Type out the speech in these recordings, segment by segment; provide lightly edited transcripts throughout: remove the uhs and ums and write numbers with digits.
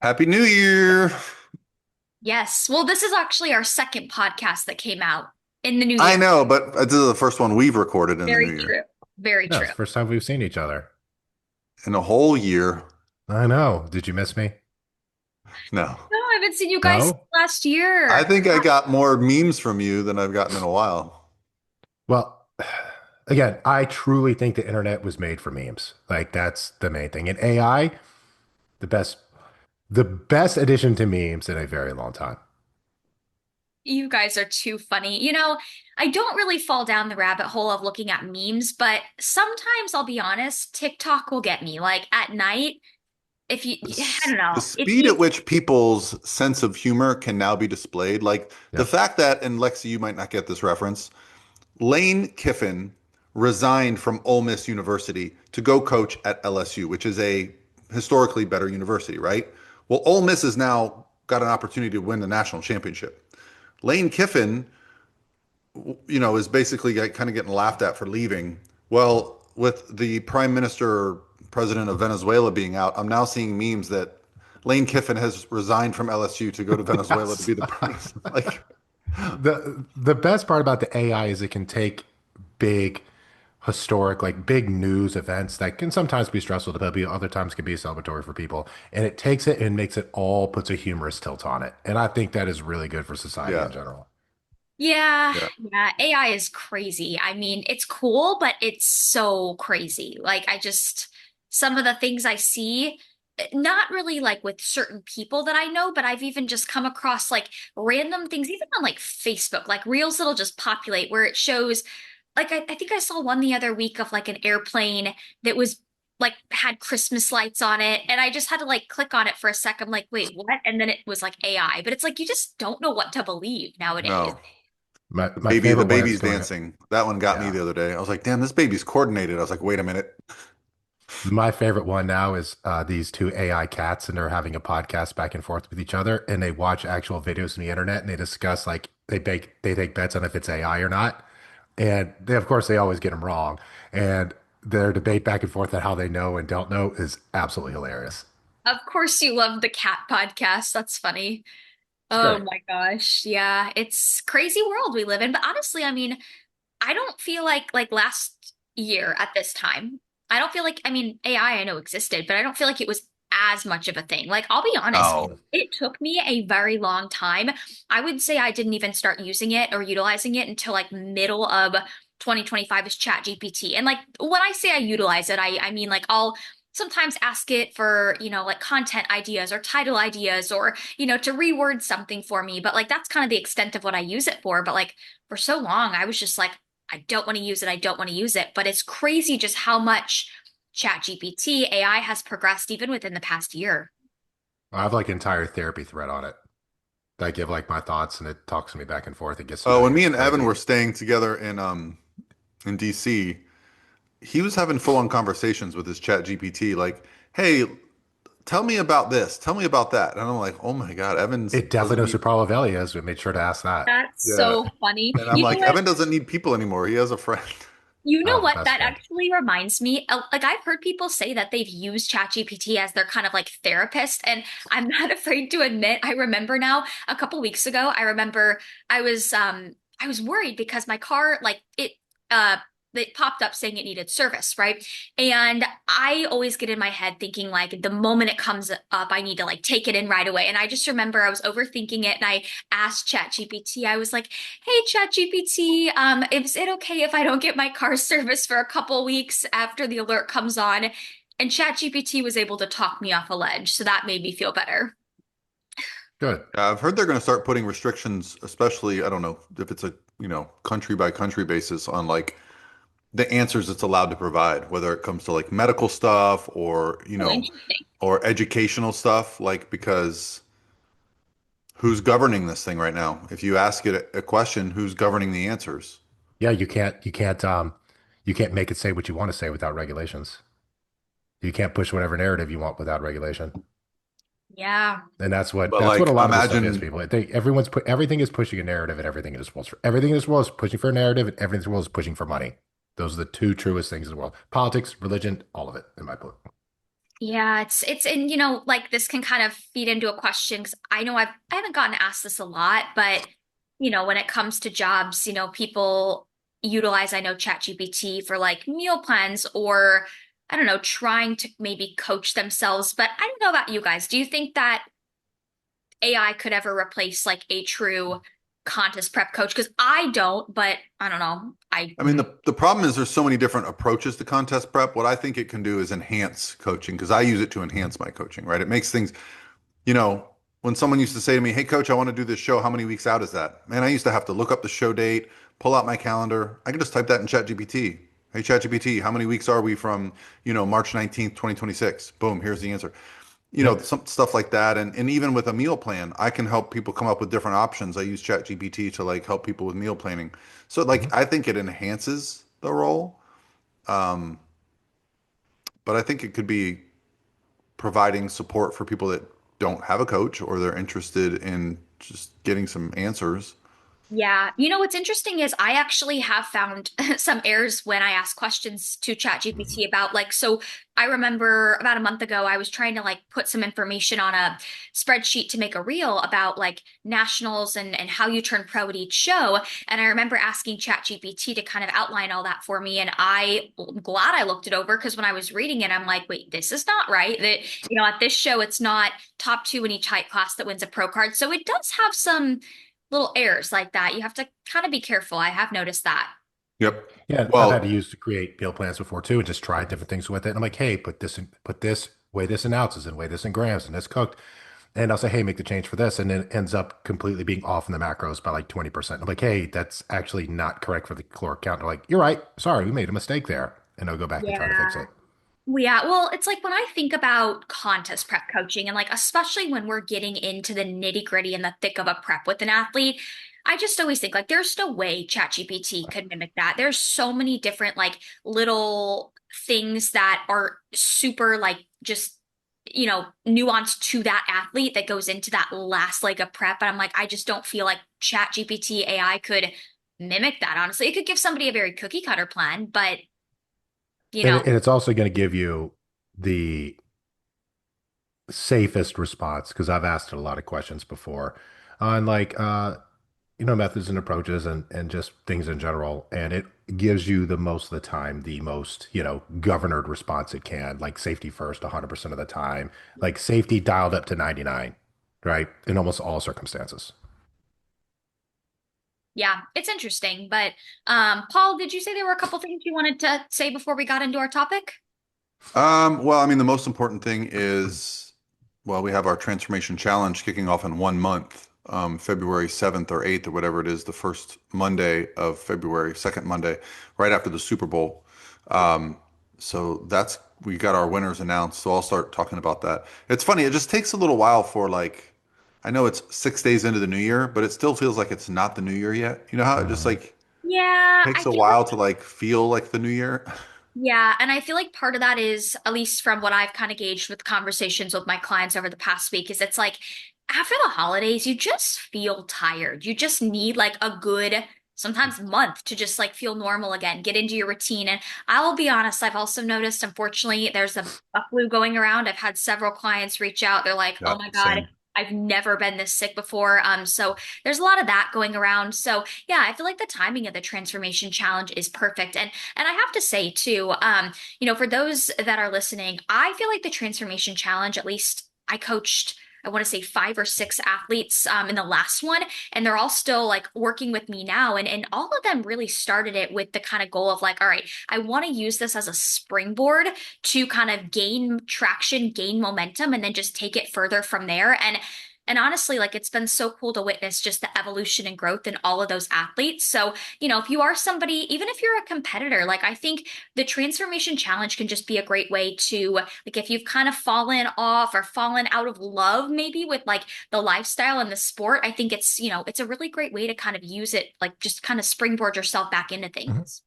Happy New Year. Yes. Well, this is actually our second podcast that came out in the new I year. know, but this is the first one we've recorded in the new Very year. true. Very No, true. it's the first time we've seen each other. In a whole year. I know. Did you miss me? No. No, I haven't seen you guys No? last I year. think I got more memes from you than I've gotten in a while. Well, again, I truly think the internet was made for memes. Like that's the main thing. And AI, the best the best addition to memes in a very long time. You guys are too funny. I don't really fall down the rabbit hole of looking at memes, but sometimes I'll be honest, TikTok will get me. Like at night, if you, I don't The know, if speed you, at which people's sense of humor can now be displayed, like the Yep. fact that, and Lexie, you might not get this reference, Lane Kiffin resigned from Ole Miss University to go coach at LSU, which is a historically better university, right? Well, Ole Miss has now got an opportunity to win the national championship. Lane Kiffin, is basically kind of getting laughed at for leaving. Well, with the prime minister or president of Venezuela being out, I'm now seeing memes that Lane Kiffin has resigned from LSU to go to Venezuela to Yes. be the president. Like, The best part about the AI is it can take big historic, like big news events that can sometimes be stressful to people, other times can be celebratory for people. And it takes it and makes it all puts a humorous tilt on it. And I think that is really good for society yeah, in general. yeah, yeah. yeah, AI is crazy. I mean, it's cool, but it's so crazy. Some of the things I see, not really like with certain people that I know, but I've even just come across like random things, even on like Facebook, like reels that'll just populate where it shows, like, I think I saw one the other week of like an airplane that was like had Christmas lights on it. And I just had to like click on it for a sec. I'm like, wait, what? And then it was like AI, but it's like you just don't know what to believe nowadays. No, My the favorite one is baby's going, dancing. That one got me yeah. the other day. I was like, damn, this baby's coordinated. I was like, wait a minute. My favorite one now is these two AI cats, and they're having a podcast back and forth with each other, and they watch actual videos on the internet, and they discuss like they take bets on if it's AI or not, and they of course they always get them wrong, and their debate back and forth on how they know and don't know is absolutely hilarious. Of course you love the cat podcast. That's funny. It's Oh great. my gosh. Yeah, it's crazy world we live in. But honestly, I mean, I don't feel like last year at this time, I don't feel like, I mean, AI I know existed, but I don't feel like it was as much of a thing. Like, I'll be honest, Oh, it took me a very long time. I would say I didn't even start using it or utilizing it until like middle of 2025 is Chat GPT. And like when I say I utilize it, I mean like I'll sometimes ask it for, like content ideas or title ideas or, to reword something for me. But like that's kind of the extent of what I use it for. But like for so long, I was just like, I don't want to use it. I don't want to use it. But it's crazy just how much ChatGPT AI has progressed even within the past year. I have like an entire therapy thread on it. I give like my thoughts, and it talks to me back and forth. It gets to oh, know when you. me It's and Evan crazy. were staying together in DC, he was having full-on conversations with his chat GPT, like, hey, tell me about this, tell me about that. And I'm like, oh my God, Evans It definitely doesn't knows need, who Pralaveli is. We made sure to ask that. That's yeah. so funny. And I'm You know like, what? Evan doesn't need people anymore. He has a friend. You know Oh, what? best That friend. actually reminds me. Like I've heard people say that they've used ChatGPT as their kind of like therapist, and I'm not afraid to admit. I remember now a couple weeks ago. I remember I was worried because my car like uh it popped up saying it needed service, right? And I always get in my head thinking like the moment it comes up, I need to like take it in right away. And I just remember I was overthinking it, and I asked ChatGPT. I was like, hey, ChatGPT, is it okay if I don't get my car serviced for a couple weeks after the alert comes on? And ChatGPT was able to talk me off a ledge, so that made me feel better. Good. I've heard they're going to start putting restrictions, especially, I don't know if it's a, country by country basis on like the answers it's allowed to provide, whether it comes to like medical stuff or, Oh, interesting. or educational stuff, like because who's governing this thing right now? If you ask it a question, who's governing the answers? Yeah, you can't make it say what you want to say without regulations. You can't push whatever narrative you want without regulation. Yeah. And But that's what a like lot of this stuff is, imagine, people. I think everything is pushing a narrative, and everything in this world is pushing for a narrative, and everything in this world is pushing for money. Those are the two truest things in the world. Politics, religion, all of it, in my book. Yeah, it's and like this can kind of feed into a question because I know I haven't gotten asked this a lot, but when it comes to jobs, people utilize, I know, ChatGPT for like meal plans or I don't know, trying to maybe coach themselves. But I don't know about you guys. Do you think that AI could ever replace like a true contest prep coach? Because I don't, but I don't know. I I mean, the problem is there's so many different approaches to contest prep. What I think it can do is enhance coaching because I use it to Mhm. enhance my coaching, right? It makes things, you know, when someone used to say to me, "Hey, coach, I want to do this show. How many weeks out is that?" Man, I used to have to look up the show date, pull out my calendar. I can just type that in ChatGPT. Hey, ChatGPT, how many weeks are we from, March 19th, 2026? Boom, here's the answer. Yep. Some stuff like that. And even with a meal plan, I can help people come up with different options. I use ChatGPT to like help people with meal planning. So Mhm. like I think it enhances the role. Um, but I think it could be providing support for people that don't have a coach or they're interested in just getting some answers. Yeah. What's interesting is I actually have found some errors when I ask questions to Mhm. ChatGPT about so I remember about a month ago I was trying to like put some information on a spreadsheet to make a reel about like nationals and how you turn pro at each show. And I remember asking ChatGPT to kind of outline all that for me. And I'm glad I looked it over because when I was reading it, I'm like, wait, this is not right. That, at this show, it's not top two in each height class that wins a pro card. So it does have some little errors like that. You have to kind of be careful. I have noticed that. Yep. Yeah, I've had to Well, use to create meal plans before too, and just try different things with it. And I'm like, hey, put this, weigh this in ounces, and weigh this in grams, and it's cooked. And I'll say, hey, make the change for this, and then it ends up completely being off in the macros by like 20%. I'm like, hey, that's actually not correct for the caloric count. They're like, you're right. Sorry, we made a mistake there, and I'll go back and try to fix Yeah. it. Yeah, well, it's like when I think about contest prep coaching and like especially when we're getting into the nitty-gritty and the thick of a prep with an athlete, I just always think like there's no way ChatGPT could mimic that. There's so many different like little things that are super like just nuanced to that athlete that goes into that last leg of prep. And I'm like, I just don't feel like ChatGPT AI could mimic that, honestly. It could give somebody a very cookie cutter plan, but you And, know, and it's also going to give you the safest response because I've asked it a lot of questions before on like methods and approaches and just things in general, and it gives you the most of the time the most governed response it can, like safety first 100% of the time, like safety dialed up to 99, right, in almost all circumstances. yeah, it's interesting. But Paul, did you say there were a couple things you wanted to say before we got into our topic? well, I mean, the most important thing is, well, we have our transformation challenge kicking off in 1 month, February 7th or 8th or whatever it is, the first Monday of February, second Monday, right after the Super Bowl. Um, so we got our winners announced. So I'll start talking about that. It's funny, it just takes a little while for like, I know it's 6 days into the new year, but it still feels like it's not the new year yet. You know how it just Mhm. like Yeah, takes I a feel like while to like feel like the new year? yeah, and I feel like part of that is, at least from what I've kind of gauged with conversations with my clients over the past week, is it's like after the holidays, you just feel tired. You just need like a good, sometimes month to just like feel normal again, get into your routine. And I will be honest, I've also noticed, unfortunately, there's a flu going around. I've had several clients reach out. They're like, oh Yeah, my God, same. I've never been this sick before. So there's a lot of that going around. So yeah, I feel like the timing of the transformation challenge is perfect. And I have to say too, for those that are listening, I feel like the transformation challenge, at least I coached, I want to say five or six athletes in the last one, and they're all still like working with me now. And all of them really started it with the kind of goal of like, all right, I want to use this as a springboard to kind of gain traction, gain momentum, and then just take it further from there. And honestly, like it's been so cool to witness just the evolution and growth in all of those athletes. So, if you are somebody, even if you're a competitor, like I think the transformation challenge can just be a great way to, like, if you've kind of fallen off or fallen out of love, maybe with like the lifestyle and the sport, I think it's a really great way to kind of use it, like just kind of springboard yourself back into Mhm. things.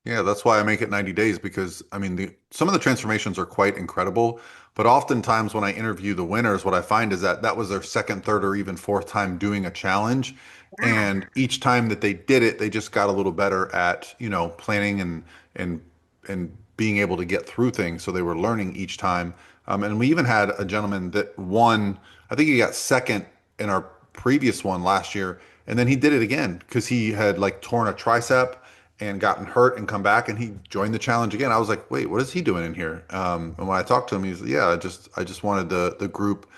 Yeah, that's why I make it 90 days because I mean some of the transformations are quite incredible, but oftentimes when I interview the winners, what I find is that that was their second, third, or even fourth time doing a challenge. Yeah. And each time that they did it, they just got a little better at, planning and being able to get through things. So they were learning each time. And we even had a gentleman that won, I think he got second in our previous one last year. And then he did it again because he had like torn a tricep and gotten hurt and come back and he joined the challenge again. I was like, wait, what is he doing in here? And when I talked to him, he's like, yeah, I just wanted the group,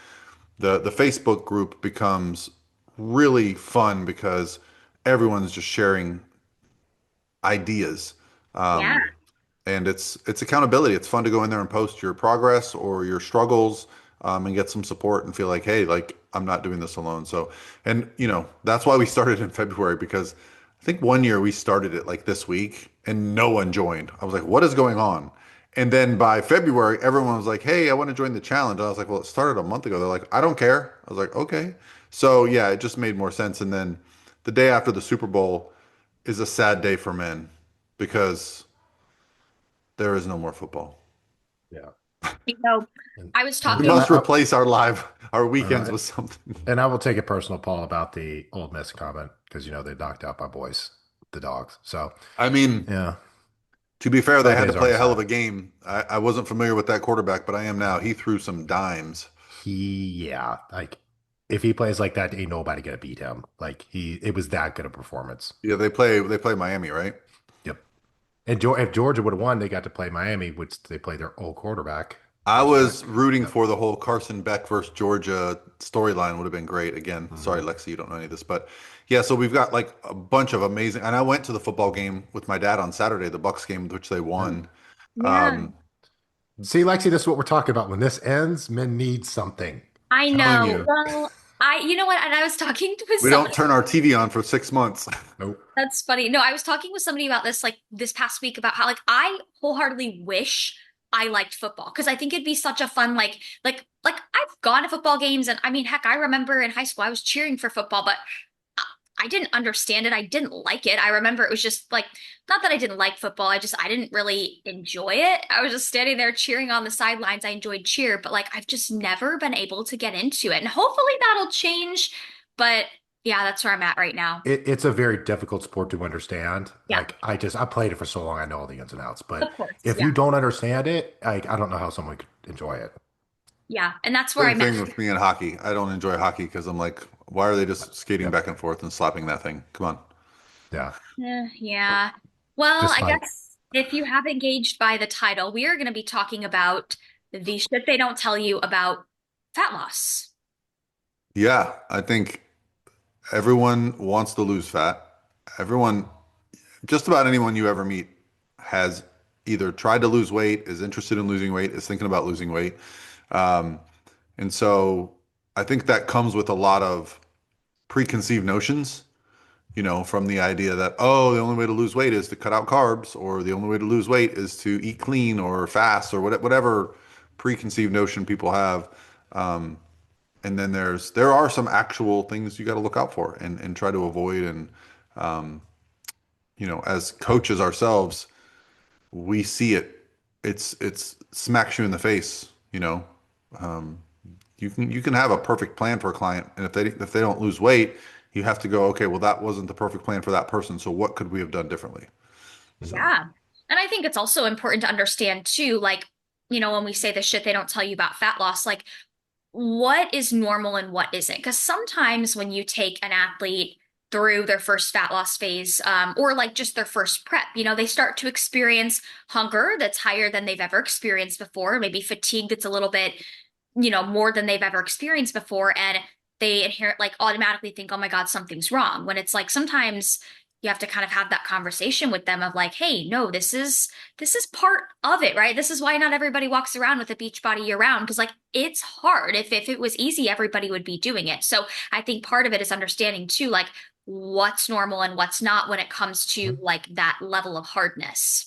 the Facebook group becomes really fun because everyone's just sharing ideas. Yeah. And it's accountability. It's fun to go in there and post your progress or your struggles, and get some support and feel like, hey, like I'm not doing this alone. So, and that's why we started in February because I think one year we started it like this week and no one joined. I was like, what is going on? And then by February, everyone was like, hey, I want to join the challenge. I was like, well, it started a month ago. They're like, I don't care. I was like, okay. So yeah, it just made more sense. And then the day after the Super Bowl is a sad day for men because there is no more football. Yeah. You know, And, I was We and talking. must replace our weekends uh, with something. and I will take a personal Paul about the Old Miss comment because they knocked out my boys, the dogs. So I mean, yeah, to be fair, they my had to days play aren't a hell of sad. a game. I wasn't familiar with that quarterback, but I am now. He threw some dimes. Yeah, like if he plays like that, ain't nobody gonna beat him. Like it was that good a performance. Yeah, they play Miami, right? Yep. And if Georgia would have won, they got to play Miami, which they play their old quarterback, I Carson was Beck. rooting Yep. for the whole Carson Beck versus Georgia storyline would have been great. Again, sorry, Hmm. Lexie, you don't know any of this, but yeah, so we've got like a bunch of amazing. And I went to the football game with my dad on Saturday, the Bucks game, which they Yeah. won. Yeah, Um, See, Lexi, this is what we're talking about. When this ends, men need something. I telling know. you, Well, you know what? And I was talking with we don't somebody. turn our TV on for 6 months. Nope. That's funny. No, I was talking with somebody about this like this past week about how like I wholeheartedly wish I liked football because I think it'd be such a fun like I've gone to football games and I mean heck I remember in high school I was cheering for football but I didn't understand it. I didn't like it. I remember it was just like not that I didn't like football. I didn't really enjoy it. I was just standing there cheering on the sidelines. I enjoyed cheer, but like I've just never been able to get into it. And hopefully that'll change. But yeah, that's where I'm at right now. It's a very difficult sport to understand. Yeah. Like I played it for so long, I know all the ins and outs. But Of course, if yeah. you don't understand it, I don't know how someone could enjoy it. Yeah, and that's where Same I'm at. thing with me in hockey. I don't enjoy hockey because I'm like, why are they just skating Yep. back and forth and slapping that thing? Come on. Yeah. Yeah. Well, Just I like guess if you have engaged by the title, we are going to be talking about the shit they don't tell you about fat loss. Yeah, I think everyone wants to lose fat. Everyone, just about anyone you ever meet has either tried to lose weight, is interested in losing weight, is thinking about losing weight. Um, and so I think that comes with a lot of preconceived notions, from the idea that, oh, the only way to lose weight is to cut out carbs, or the only way to lose weight is to eat clean or fast, or whatever preconceived notion people have. Um, and then there are some actual things you got to look out for and try to avoid. And um, as coaches ourselves, we see it. It's smacks you in the face. Um, you can have a perfect plan for a client, and if they don't lose weight, you have to go, okay, well, that wasn't the perfect plan for that person. So what could we have done differently? So Yeah. And I think it's also important to understand too, like, when we say the shit they don't tell you about fat loss, like what is normal and what isn't. Because sometimes when you take an athlete through their first fat loss phase, or like just their first prep, they start to experience hunger that's higher than they've ever experienced before, maybe fatigue that's a little bit, more than they've ever experienced before. And they like automatically think, oh my God, something's wrong. When it's like sometimes you have to kind of have that conversation with them of like, hey, no, this is part of it, right? This is why not everybody walks around with a beach body year round because like it's hard. If it was easy, everybody would be doing it. So I think part of it is understanding too, like what's normal and what's not when it comes to like that level of hardness.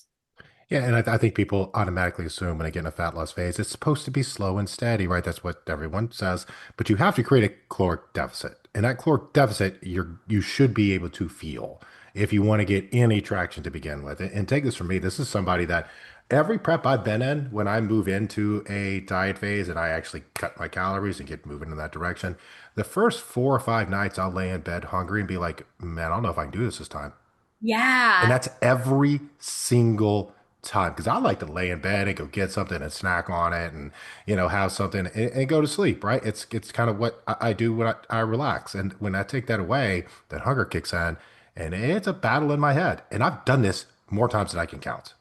yeah, and I think people automatically assume when they get in a fat loss phase, it's supposed to be slow and steady, right? That's what everyone says. But you have to create a caloric deficit. And that caloric deficit you should be able to feel if you want to get any traction to begin with. And take this from me, this is somebody that every prep I've been in, when I move into a diet phase and I actually cut my calories and get moving in that direction, the first 4 or 5 nights I'll lay in bed hungry and be like, man, I don't know if I can do this time. And Yeah. that's every single time because I like to lay in bed and go get something and snack on it and have something and go to sleep. Right? It's kind of what I do when I relax. And when I take that away, that hunger kicks in, and it's a battle in my head. And I've done this more times than I can count.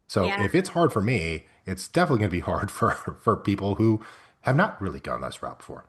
So Yeah. if it's hard for me, it's definitely going to be hard for people who have not really gone this route before.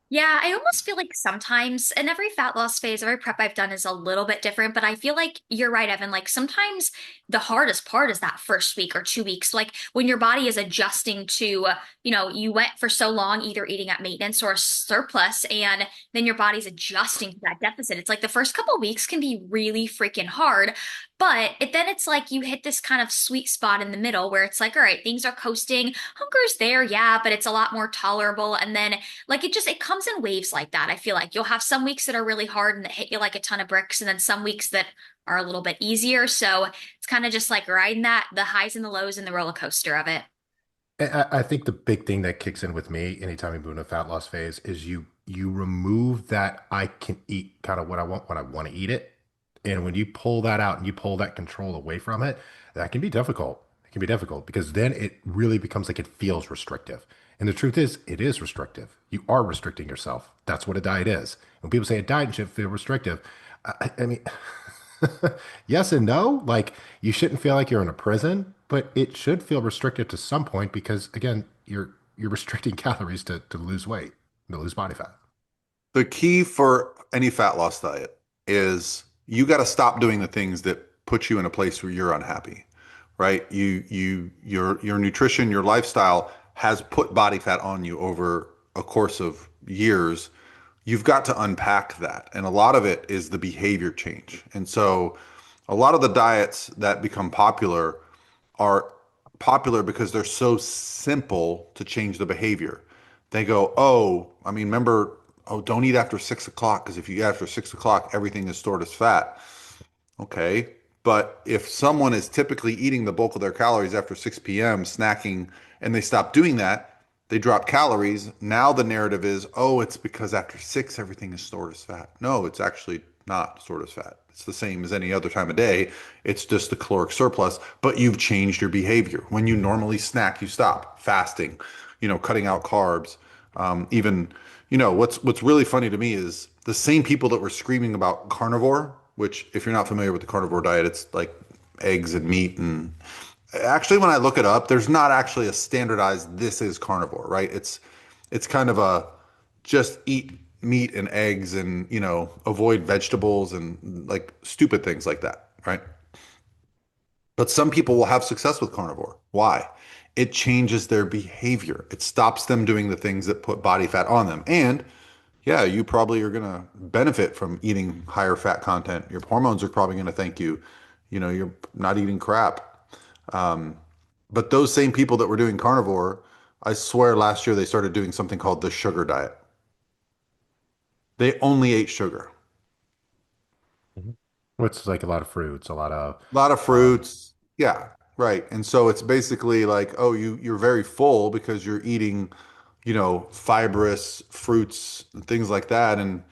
Yeah, I almost feel like sometimes, and every fat loss phase, every prep I've done is a little bit different, but I feel like you're right, Evan. Like sometimes the hardest part is that first week or 2 weeks, like when your body is adjusting to, you went for so long either eating at maintenance or a surplus, and then your body's adjusting to that deficit. It's like the first couple weeks can be really freaking hard, but then it's like you hit this kind of sweet spot in the middle where it's like, all right, things are coasting, hunger's there, yeah, but it's a lot more tolerable, and then like it comes in waves like that. I feel like you'll have some weeks that are really hard and that hit you like a ton of bricks, and then some weeks that are a little bit easier. So it's kind of just like riding that, the highs and the lows and the roller coaster of it. I think the big thing that kicks in with me anytime you move in a fat loss phase is you remove that I can eat kind of what I want when I want to eat it. And when you pull that out and you pull that control away from it, that can be difficult. It can be difficult because then it really becomes like it feels restrictive. And the truth is, it is restrictive. You are restricting yourself. That's what a diet is. When people say a diet should feel restrictive, I mean, yes and no. Like you shouldn't feel like you're in a prison, but it should feel restrictive to some point because again, you're restricting calories to lose weight, to lose body fat. The key for any fat loss diet is you got to stop doing the things that put you in a place where you're unhappy, right? Your nutrition, your lifestyle has put body fat on you over a course of years. You've got to unpack that. And a lot of it is the behavior change. And so a lot of the diets that become popular are popular because they're so simple to change the behavior. They go, oh, I mean, remember, oh, don't eat after 6 o'clock because if you eat after 6 o'clock, everything is stored as fat. Okay. But if someone is typically eating the bulk of their calories after 6 p.m., snacking, and they stop doing that, they drop calories. Now the narrative is, oh, it's because after 6, everything is stored as fat. No, it's actually not stored as fat. It's the same as any other time of day. It's just the caloric surplus, but you've changed your behavior. When you normally snack, you stop fasting, cutting out carbs. Even, what's really funny to me is the same people that were screaming about carnivore, which if you're not familiar with the carnivore diet, it's like eggs and meat. And actually, when I look it up, there's not actually a standardized this is carnivore, right? It's kind of a just eat meat and eggs and, avoid vegetables and like stupid things like that, right? But some people will have success with carnivore. Why? It changes their behavior. It stops them doing the things that put body fat on them. And yeah, you probably are going to benefit from eating higher fat content. Your hormones are probably going to thank you. You're not eating crap. Um, but those same people that were doing carnivore, I swear last year they started doing something called the sugar diet. They only ate sugar. Mhm. It's like a lot of fruits, a lot of A lot of um, fruits. Yeah, right. And so it's basically like, oh, you're very full because you're eating, fibrous fruits and things like that. And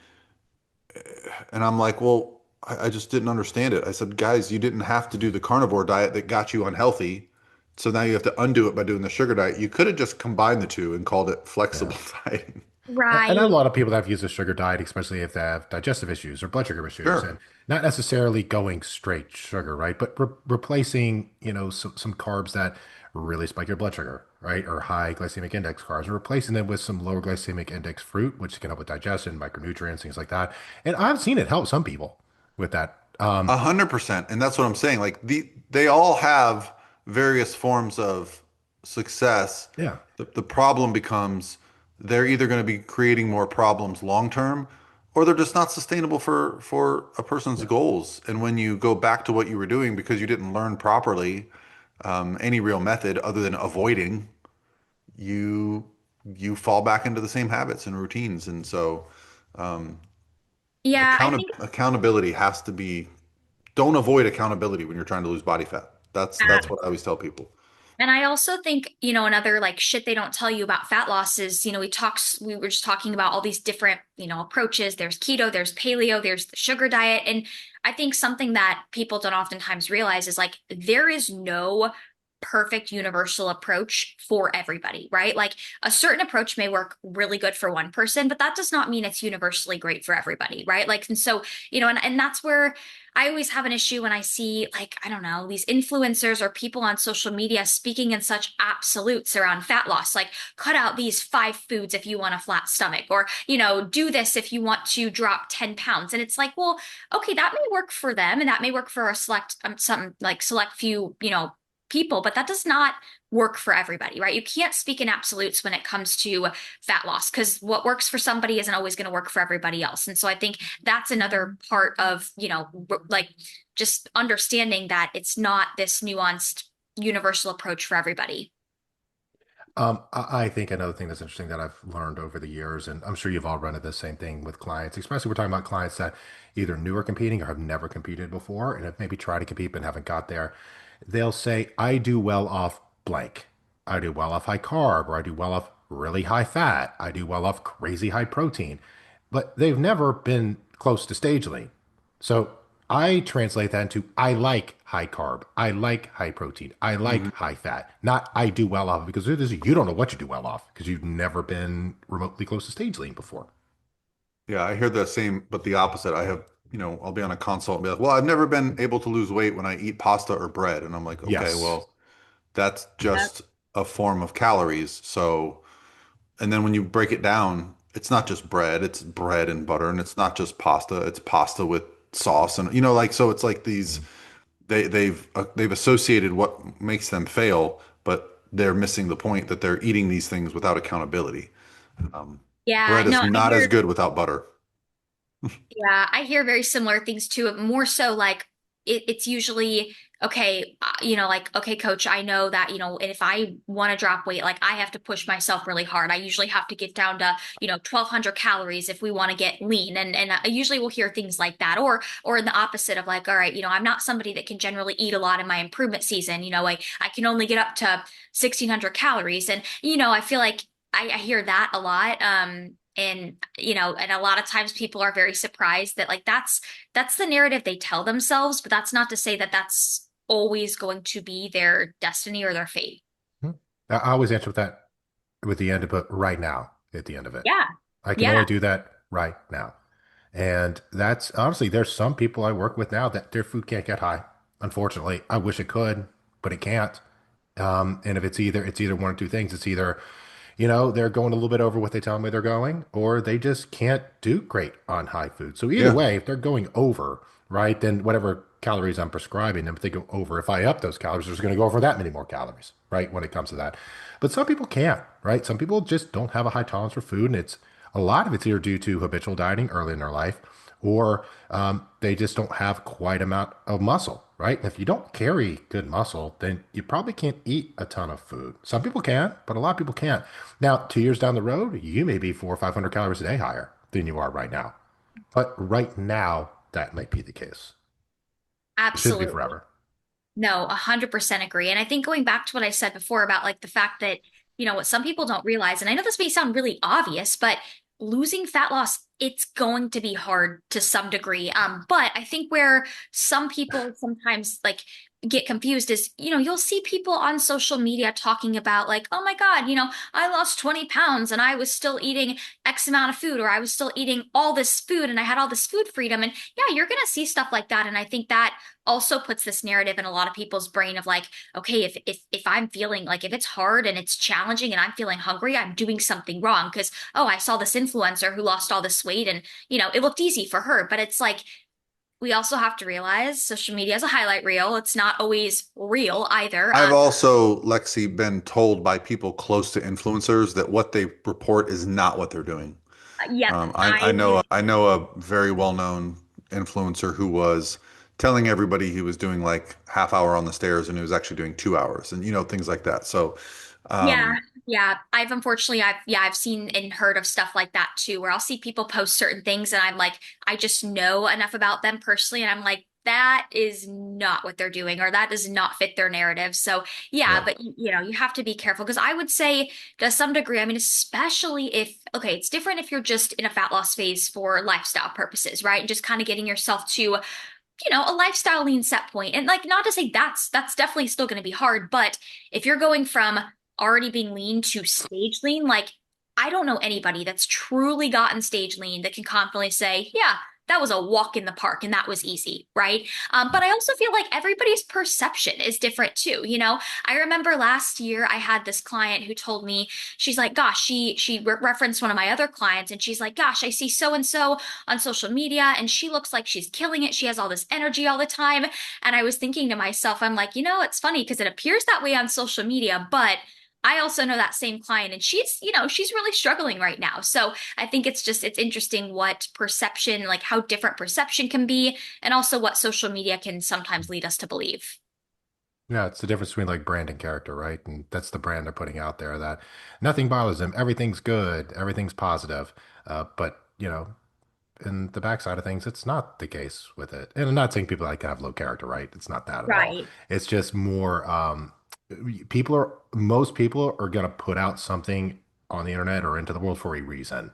I'm like, well, I just didn't understand it. I said, guys, you didn't have to do the carnivore diet that got you unhealthy. So now you have to undo it by doing the sugar diet. You could have just combined the two and called it yeah. flexible dieting. And I know a Right. lot of people that have used a sugar diet, especially if they have digestive issues or blood sugar issues, and Sure. not necessarily going straight sugar, right? But replacing, some carbs that really spike your blood sugar, right? Or high glycemic index carbs, and replacing them with some lower glycemic index fruit, which can help with digestion, micronutrients, things like that. And I've seen it help some people with that. 100%. And that's what I'm saying. Like they all have various forms of success. Yeah. The problem becomes they're either going to be creating more problems long term or they're just not sustainable for a person's Yeah. goals. And when you go back to what you were doing because you didn't learn properly any real method other than avoiding, you you fall back into the same habits and routines. And so Yeah, I think accountability has to be don't avoid accountability when you're trying to lose body fat. That's what I always tell people. And I also think, another like shit they don't tell you about fat loss is, we were just talking about all these different, approaches. There's keto, there's paleo, there's the sugar diet. And I think something that people don't oftentimes realize is like there is no perfect universal approach for everybody, right? Like a certain approach may work really good for one person, but that does not mean it's universally great for everybody, right? Like, and so, and that's where I always have an issue when I see, like, I don't know, these influencers or people on social media speaking in such absolutes around fat loss, like cut out these 5 foods if you want a flat stomach, or, do this if you want to drop 10 pounds. And it's like, well, okay, that may work for them and that may work for a select few, people, but that does not work for everybody, right? You can't speak in absolutes when it comes to fat loss because what works for somebody isn't always going to work for everybody else. And so I think that's another part of, like just understanding that it's not this nuanced universal approach for everybody. I think another thing that's interesting that I've learned over the years, and I'm sure you've all run into the same thing with clients, especially we're talking about clients that either new are competing or have never competed before and have maybe tried to compete but haven't got there. They'll say, I do well off blank. I do well off high carb, or I do well off really high fat. I do well off crazy high protein. But they've never been close to stage lean. So I translate that into I like high carb, I like high protein, I Mhm. like high fat. Not I do well off because it is you don't know what you do well off because you've never been remotely close to stage lean before. Yeah, I hear the same, but the opposite. I'll be on a consult and be like, well, I've never been able to lose weight when I eat pasta or bread. And I'm like, okay, Yes. well, that's Yep. just a form of calories. So, and then when you break it down, it's not just bread, it's bread and butter, and it's not just pasta, it's pasta with sauce. And, like, so it's like these, they've associated what makes them fail, but they're missing the point that they're eating these things without accountability. Um, Yeah, Bread no, is I not as hear good without butter. Yeah, I hear very similar things too. More so like it's usually okay, like, okay, coach, I know that, if I want to drop weight, like I have to push myself really hard. I usually have to get down to, 1,200 calories if we want to get lean. And I usually will hear things like that. Or in the opposite of like, all right, I'm not somebody that can generally eat a lot in my improvement season. I can only get up to 1,600 calories. And, I feel like I hear that a lot. And a lot of times people are very surprised that like that's the narrative they tell themselves, but that's not to say that that's always going to be their destiny or their fate. Hmm. I always answer with that with the end of it right now at the end of it. Yeah. I can Yeah. only do that right now. And that's honestly, there's some people I work with now that their food can't get high. Unfortunately, I wish it could, but it can't. And if it's either one or two things. It's either, they're going a little bit over what they tell me they're going, or they just can't do great on high food. So either Yeah. way, if they're going over, right, then whatever calories I'm prescribing them, if they go over, if I up those calories, they're just going to go over that many more calories, right, when it comes to that. But some people can't, right? Some people just don't have a high tolerance for food, and it's a lot of it's either due to habitual dieting early in their life, or they just don't have quite amount of muscle, right? And if you don't carry good muscle, then you probably can't eat a ton of food. Some people can, but a lot of people can't. Now, 2 years down the road, you may be 400 or 500 calories a day higher than you are right now. But right now, that might be the case. It shouldn't be Absolutely. forever. No, 100% agree. And I think going back to what I said before about like the fact that, what some people don't realize, and I know this may sound really obvious, but losing fat loss, it's going to be hard to some degree. But I think where some people sometimes like get confused is, you'll see people on social media talking about like, oh my God, I lost 20 pounds and I was still eating X amount of food, or I was still eating all this food and I had all this food freedom. And yeah, you're going to see stuff like that. And I think that also puts this narrative in a lot of people's brain of like, okay, if I'm feeling like if it's hard and it's challenging and I'm feeling hungry, I'm doing something wrong because oh, I saw this influencer who lost all this weight and it looked easy for her. But it's like we also have to realize social media is a highlight reel. It's not always real either. I've also, Lexi, been told by people close to influencers that what they report is not what they're doing. Yep, I know a very well-known influencer who was telling everybody he was doing like half hour on the stairs and he was actually doing 2 hours and things like that. So, yeah, um, yeah. I've seen and heard of stuff like that too, where I'll see people post certain things and I'm like, I just know enough about them personally, and I'm like, that is not what they're doing, or that does not fit their narrative. So yeah, Yeah. but you know, you have to be careful because I would say to some degree, I mean, especially if, okay, it's different if you're just in a fat loss phase for lifestyle purposes, right? And just kind of getting yourself to, a lifestyle lean set point. And like, not to say that's definitely still going to be hard, but if you're going from already being lean to stage lean, like I don't know anybody that's truly gotten stage lean that can confidently say, yeah, that was a walk in the park and that was easy, right? But I also feel like everybody's perception is different too. I remember last year I had this client who told me, she's like, gosh, she referenced one of my other clients, and she's like, gosh, I see so and so on social media and she looks like she's killing it. She has all this energy all the time. And I was thinking to myself, I'm like, it's funny because it appears that way on social media, but I also know that same client and she's really struggling right now. So I think it's interesting what perception, like how different perception can be, and also what social media can sometimes lead us to believe. Yeah, it's the difference between like brand and character, right? And that's the brand they're putting out there that nothing bothers them, everything's good, everything's positive. But in the backside of things, it's not the case with it. And I'm not saying people like have low character, right? It's not that at all. Right. It's just more most people are gonna put out something on the internet or into the world for a reason,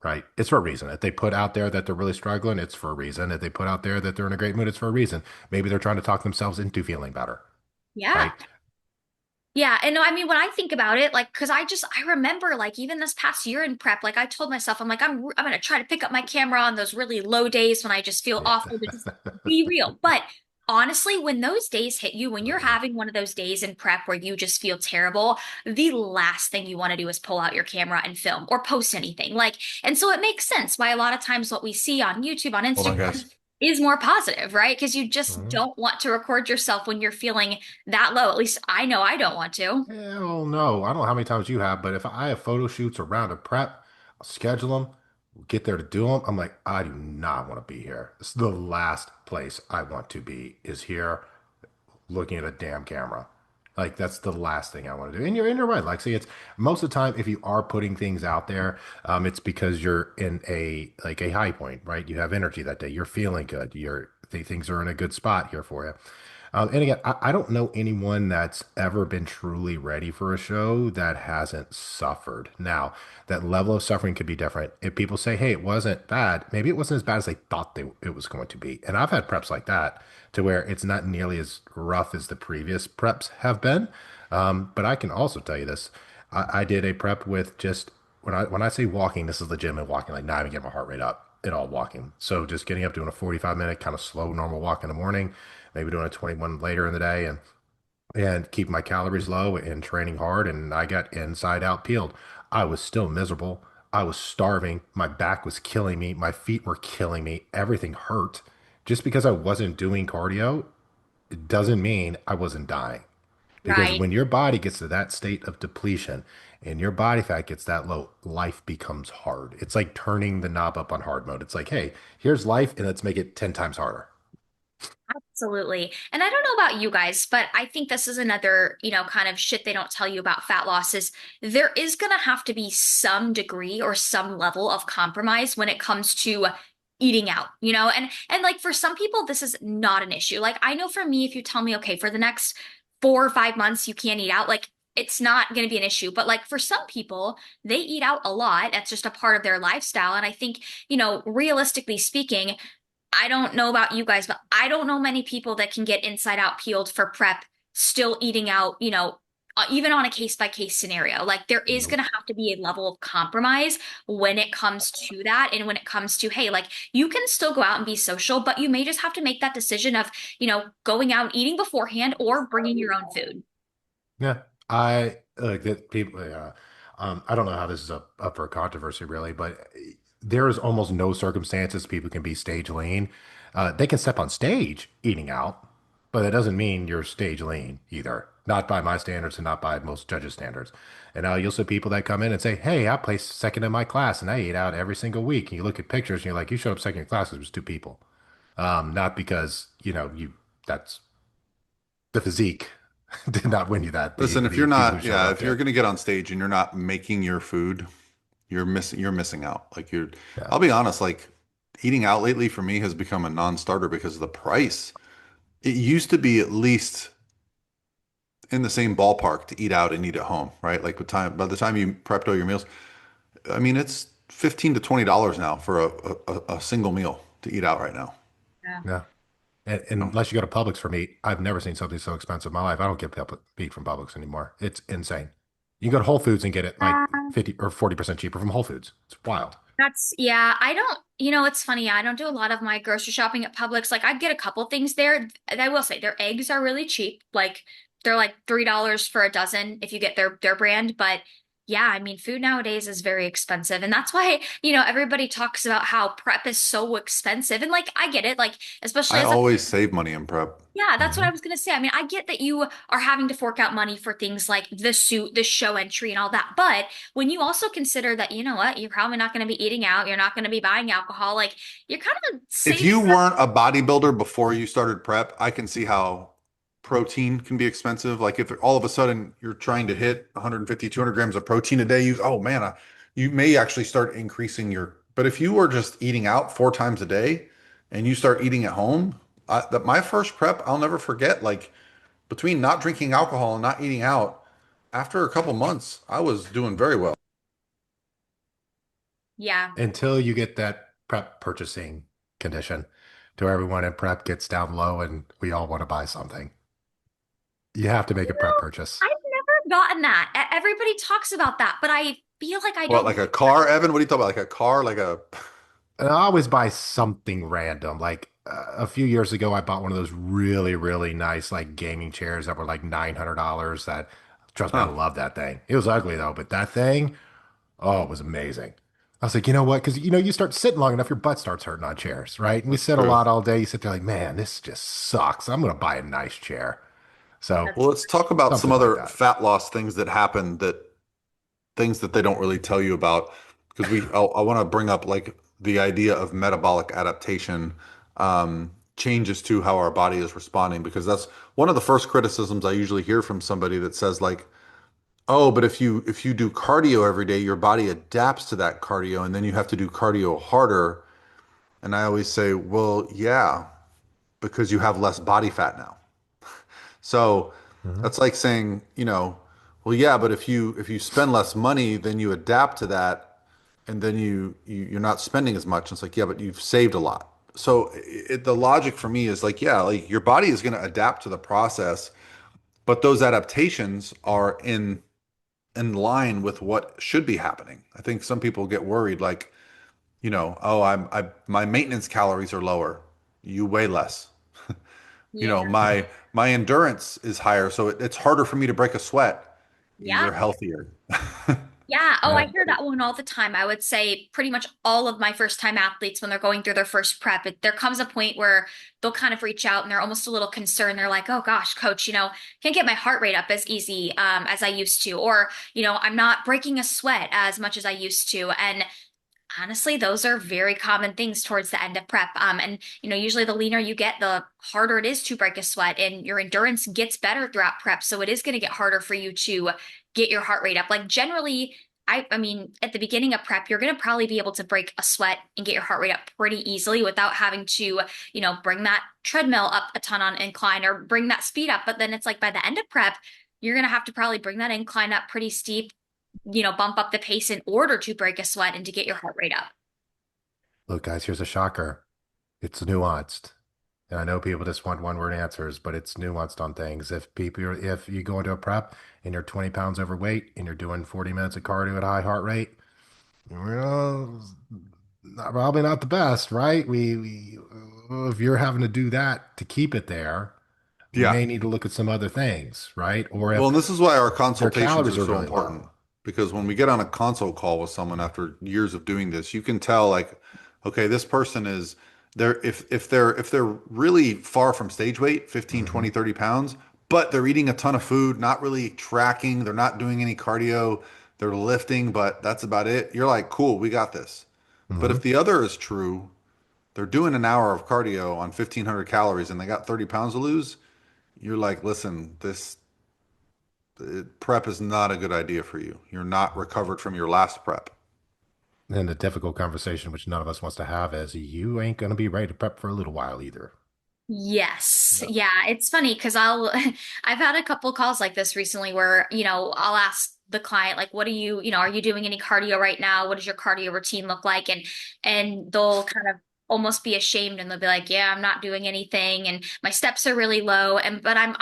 right? It's for a reason. If they put out there that they're really struggling, it's for a reason. If they put out there that they're in a great mood, it's for a reason. Maybe they're trying to talk themselves into feeling better, Yeah. right? Yeah, and no, I mean when I think about it, like, because I remember like even this past year in prep, like I told myself, I'm like I'm gonna try to pick up my camera on those really low days when I just feel Yeah. awful to just be real. But honestly, when those days hit you, when you're Mhm. having one of those days in prep where you just feel terrible, the last thing you want to do is pull out your camera and film or post anything. Like, and so it makes sense why a lot of times what we see on YouTube, on Hold on, Instagram, guys. is more positive, right? Because you just Mhm. don't want to record yourself when you're feeling that low. At least I know I don't want to. Hell no. I don't know how many times you have, but if I have photo shoots around a prep, I'll schedule them, get there to do them. I'm like, I do not want to be here. This is the last place I want to be is here looking at a damn camera. Like that's the last thing I want to do. And you're right, Lexi. It's most of the time if you are putting things out there, it's because you're in a high point, right? You have energy that day. You're feeling good. Things are in a good spot here for you. And again, I don't know anyone that's ever been truly ready for a show that hasn't suffered. Now, that level of suffering could be different. If people say, hey, it wasn't bad, maybe it wasn't as bad as they thought it was going to be. And I've had preps like that to where it's not nearly as rough as the previous preps have been. But I can also tell you this. I did a prep with just when I say walking, this is legitimate walking, like not even getting my heart rate up at all walking. So just getting up doing a 45-minute kind of slow, normal walk in the morning, maybe doing a 21 later in the day and keep my calories low and training hard. And I got inside out peeled. I was still miserable. I was starving. My back was killing me. My feet were killing me. Everything hurt. Just because I wasn't doing cardio, it doesn't mean I wasn't dying. Because Right. when your body gets to that state of depletion and your body fat gets that low, life becomes hard. It's like turning the knob up on hard mode. It's like, hey, here's life, and let's make it 10 times harder. Absolutely. And I don't know about you guys, but I think this is another, kind of shit they don't tell you about fat loss is there is going to have to be some degree or some level of compromise when it comes to eating out, and like for some people this is not an issue. Like I know for me, if you tell me, okay, for the next 4 or 5 months you can't eat out, like it's not going to be an issue. But like for some people, they eat out a lot. That's just a part of their lifestyle. And I think, realistically speaking, I don't know about you guys, but I don't know many people that can get inside out peeled for prep, still eating out, even on a case by case scenario. Like there is going Nope. to have to be a level of compromise when it comes to that. And when it comes to, hey, like you can still go out and be social, but you may just have to make that decision of, going out and eating beforehand or bringing your own food. Yeah, I like that people. I don't know how this is up for controversy really, but there is almost no circumstances people can be stage lean. They can step on stage eating out, but that doesn't mean you're stage lean either. Not by my standards and not by most judges' standards. And you'll see people that come in and say, "Hey, I placed second in my class and I ate out every single week." And you look at pictures and you're like, "You showed up second in class because it was two people, not because you that's the physique did not win you that. The Listen, if the you're people who not, showed yeah, up if you're did. going to get on stage and you're not making your food, you're missing out. Like Yeah. I'll be honest, like eating out lately for me has become a non-starter because of the price. It used to be at least in the same ballpark to eat out and eat at home, right? Like by the time you prepped all your meals, I mean it's $15 to $20 now for a single meal to eat out right now. Yeah. Yeah. And Um, unless you go to Publix for meat, I've never seen something so expensive in my life. I don't get meat from Publix anymore. It's insane. You can go to Whole Foods and get it like 50 or 40% cheaper from Whole Foods. It's wild. That's, yeah, I don't, it's funny. I don't do a lot of my grocery shopping at Publix. Like, I get a couple things there. And I will say their eggs are really cheap. Like, they're like $3 for a dozen if you get their brand. But yeah, I mean, food nowadays is very expensive. And that's why, everybody talks about how prep is so expensive. And like, I get it. Like, especially I as a always save money in prep. yeah, that's what Hmm. I was gonna say. I mean, I get that you are having to fork out money for things like the suit, the show entry, and all that. But when you also consider that, you know what, you're probably not gonna be eating out, you're not gonna be buying alcohol, like you're kind of If saving you up. weren't a bodybuilder before you started prep, I can see how protein can be expensive. Like if all of a sudden you're trying to hit 150, 200 grams of protein a day, oh man, you may actually start increasing but if you were just eating out 4 times a day and you start eating at home, my first prep, I'll never forget, like between not drinking alcohol and not eating out, after a couple months, I was doing very well. Yeah. Until you get that prep purchasing condition to where everyone in prep gets down low and we all want to buy something. You have to make a prep purchase. I've never gotten that. Everybody talks about that, but I feel like I What, don't. like a car, Evan? What are you talking about? Like a car, like a And I always buy something random. Like a few years ago, I bought one of those really, really nice like gaming chairs that were like $900. That trust me, I huh? love that thing. It was ugly though, but that thing, oh, it was amazing. I was like, you know what? Because you start sitting long enough, your butt starts hurting on chairs, right? And we That's sit a true. lot all day. You sit there like, man, this just sucks. I'm gonna buy a nice chair. So Well, let's talk about some something like other that. fat loss things that happen that things that they don't really tell you about because I want to bring up like the idea of metabolic adaptation changes to how our body is responding because that's one of the first criticisms I usually hear from somebody that says like, oh, but if you do cardio every day, your body adapts to that cardio and then you have to do cardio harder. And I always say, well, yeah, because you have less body fat now. So Mhm. that's like saying, well, yeah, but if you spend less money, then you adapt to that, and then you're not spending as much. It's like, yeah, but you've saved a lot. So the logic for me is like, yeah, like your body is going to adapt to the process, but those adaptations are in line with what should be happening. I think some people get worried, like, oh, my maintenance calories are lower. You weigh less. Yeah. My endurance is higher, so it's harder for me to break a sweat. Yeah. You're healthier. Yeah. Oh, I Yeah. hear that one all the time. I would say pretty much all of my first time athletes, when they're going through their first prep, there comes a point where they'll kind of reach out and they're almost a little concerned. They're like, oh gosh, coach, can't get my heart rate up as easy as I used to. Or, I'm not breaking a sweat as much as I used to. And honestly, those are very common things towards the end of prep. And usually the leaner you get, the harder it is to break a sweat, and your endurance gets better throughout prep. So it is going to get harder for you to get your heart rate up. Like generally, I mean, at the beginning of prep, you're going to probably be able to break a sweat and get your heart rate up pretty easily without having to, bring that treadmill up a ton on incline or bring that speed up. But then it's like by the end of prep, you're going to have to probably bring that incline up pretty steep, bump up the pace in order to break a sweat and to get your heart rate up. Look, guys, here's a shocker. It's nuanced. And I know people just want one word answers, but it's nuanced on things. If you go into a prep and you're 20 pounds overweight and you're doing 40 minutes of cardio at a high heart rate, well, probably not the best, right? If you're having to do that to keep it there, we Yeah. may need to look at some other things, right? Or Well, if and this is why our their consultations calories are are so really low. important because when we get on a consult call with someone after years of doing this, you can tell like, okay, this person is they're if they're really far from stage weight, 15, Hmm. 20, 30 pounds, but they're eating a ton of food, not really tracking, they're not doing any cardio, they're lifting, but that's about it. You're like, cool, we got this. But Hmm. if the other is true, they're doing an hour of cardio on 1,500 calories and they got 30 pounds to lose, you're like, listen, this prep is not a good idea for you. You're not recovered from your last prep. And the difficult conversation, which none of us wants to have, is you ain't going to be ready to prep for a little while either. Yes. Yeah. Yeah, it's funny because I'll I've had a couple calls like this recently where, I'll ask the client like what are you, are you doing any cardio right now? What does your cardio routine look like? And they'll kind of almost be ashamed and they'll be like, "Yeah, I'm not doing anything and my steps are really low." And but I'm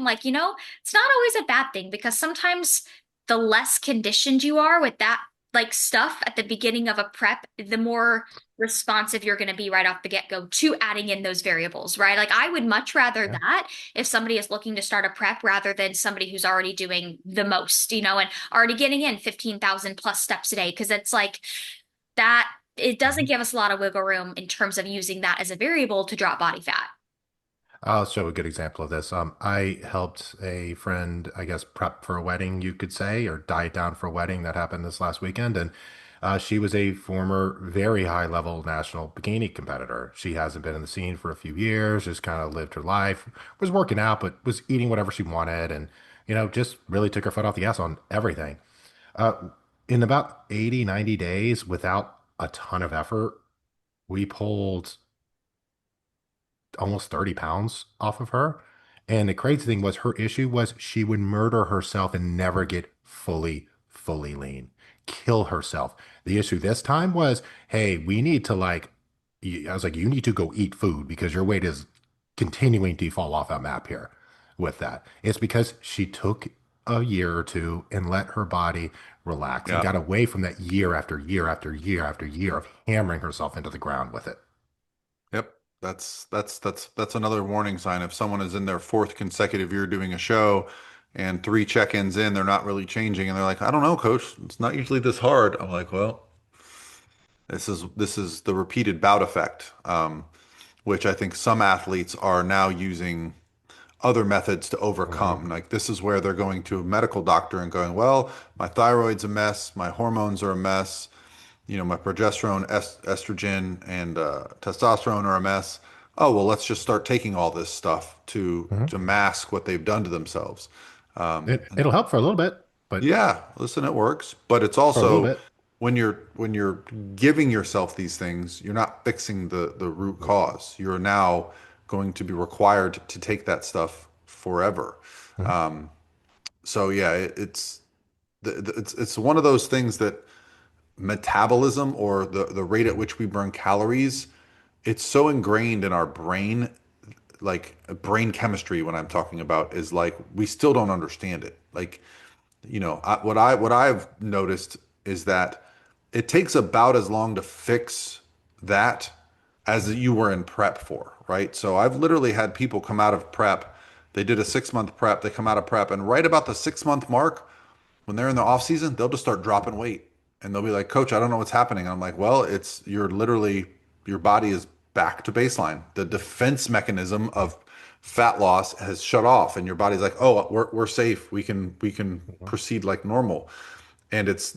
like, it's not always a bad thing because sometimes the less conditioned you are with that like stuff at the beginning of a prep, the more responsive you're going to be right off the get-go to adding in those variables, right? Like I would much rather Yeah. that if somebody is looking to start a prep rather than somebody who's already doing the most, and already getting in 15,000 plus steps a day. Because it's like that, it doesn't Mhm. give us a lot of wiggle room in terms of using that as a variable to drop body fat. I'll show a good example of this. I helped a friend, I guess, prep for a wedding, you could say, or diet down for a wedding that happened this last weekend. And she was a former, very high level national bikini competitor. She hasn't been in the scene for a few years, just kind of lived her life, was working out, but was eating whatever she wanted. And, just really took her foot off the gas on everything. Uh, in about 80, 90 days, without a ton of effort, we pulled almost 30 pounds off of her. And the crazy thing was her issue was she would murder herself and never get fully lean, kill herself. The issue this time was, hey, we need to I was like, you need to go eat food because your weight is continuing to fall off that map here with that. It's because she took a year or two and let her body relax and Yeah. got away from that year after year after year after year of hammering herself into the ground with it. Yep. That's another warning sign. If someone is in their fourth consecutive year doing a show and three check-ins in, they're not really changing, and they're like, I don't know, coach, it's not usually this hard. I'm like, well, this is the repeated bout effect, which I think some athletes are now using other methods to Mhm. overcome. Like this is where they're going to a medical doctor and going, well, my thyroid's a mess, my hormones are a mess, my progesterone, estrogen, and testosterone are a mess. Oh, well, let's just start taking all this stuff to Mhm. mask what they've done to themselves. It'll help for a little bit, but Yeah, listen, it works, but it's for a little also bit. when you're giving yourself these things, you're not fixing the root cause. You're now going to be required to take that stuff forever. Mhm. So yeah, it's one of those things that metabolism, or the rate at which we burn calories, it's so ingrained in our brain, like brain chemistry, when I'm talking about, is like we still don't understand it. Like, what I've noticed is that it takes about as long to fix that as you were in prep for, right? So I've literally had people come out of prep. They did a 6 month prep. They come out of prep, and right about the 6 month mark, when they're in the off season, they'll just start dropping weight, and they'll be like, "Coach, I don't know what's happening." And I'm like, "Well, it's you're literally your body is back to baseline. The defense mechanism of fat loss has shut off, and your body's like, "Oh, we're safe. We can Mhm. proceed like normal." And it's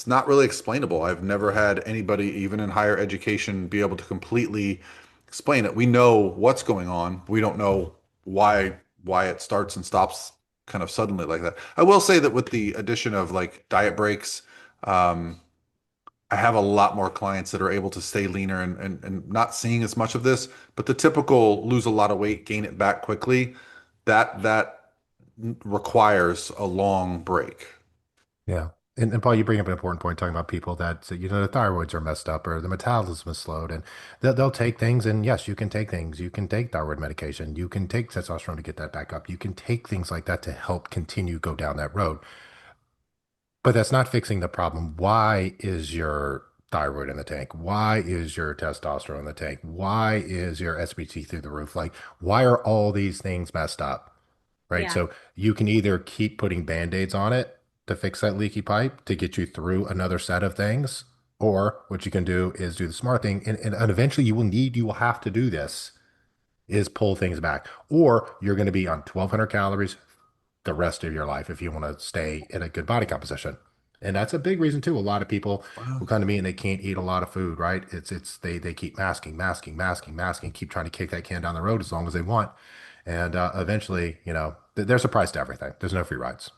not really explainable. I've never had anybody, even in higher education, be able to completely explain it. We know what's going on. We don't know why it starts and stops kind of suddenly like that. I will say that with the addition of like diet breaks, um, I have a lot more clients that are able to stay leaner and not seeing as much of this, but the typical lose a lot of weight, gain it back quickly, that requires a long break. Yeah. And Paul, you bring up an important point talking about people that, say, the thyroids are messed up or the metabolism is slowed and they'll take things. And yes, you can take things. You can take thyroid medication. You can take testosterone to get that back up. You can take things like that to help continue go down that road. But that's not fixing the problem. Why is your thyroid in the tank? Why is your testosterone in the tank? Why is your SBT through the roof? Like, why are all these things messed up? Right. Yeah. So you can either keep putting band-aids on it to fix that leaky pipe to get you through another set of things. Or what you can do is do the smart thing. And eventually you will have to do this is pull things back. Or you're going to be on 1,200 calories the rest of your life if you want to stay in a good body composition. And that's a big reason too. A lot of people will come to me and they can't eat a lot of food, right? They keep masking, keep trying to kick that can down the road as long as they want. And eventually, there's a price to everything. There's no free rides.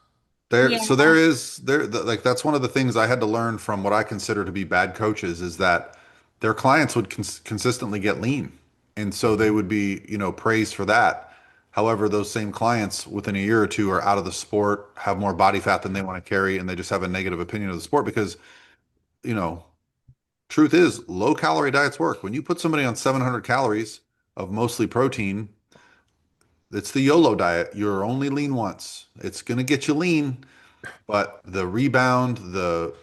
There, Yeah. so there is there like that's one of the things I had to learn from what I consider to be bad coaches is that their clients would consistently get lean, and so they would be, praised for that. However, those same clients within a year or two are out of the sport, have more body fat than they want to carry, and they just have a negative opinion of the sport because, you know, truth is low calorie diets work. When you put somebody on 700 calories of mostly protein, it's the YOLO diet. You're only lean once. It's going to get you lean, but the rebound, the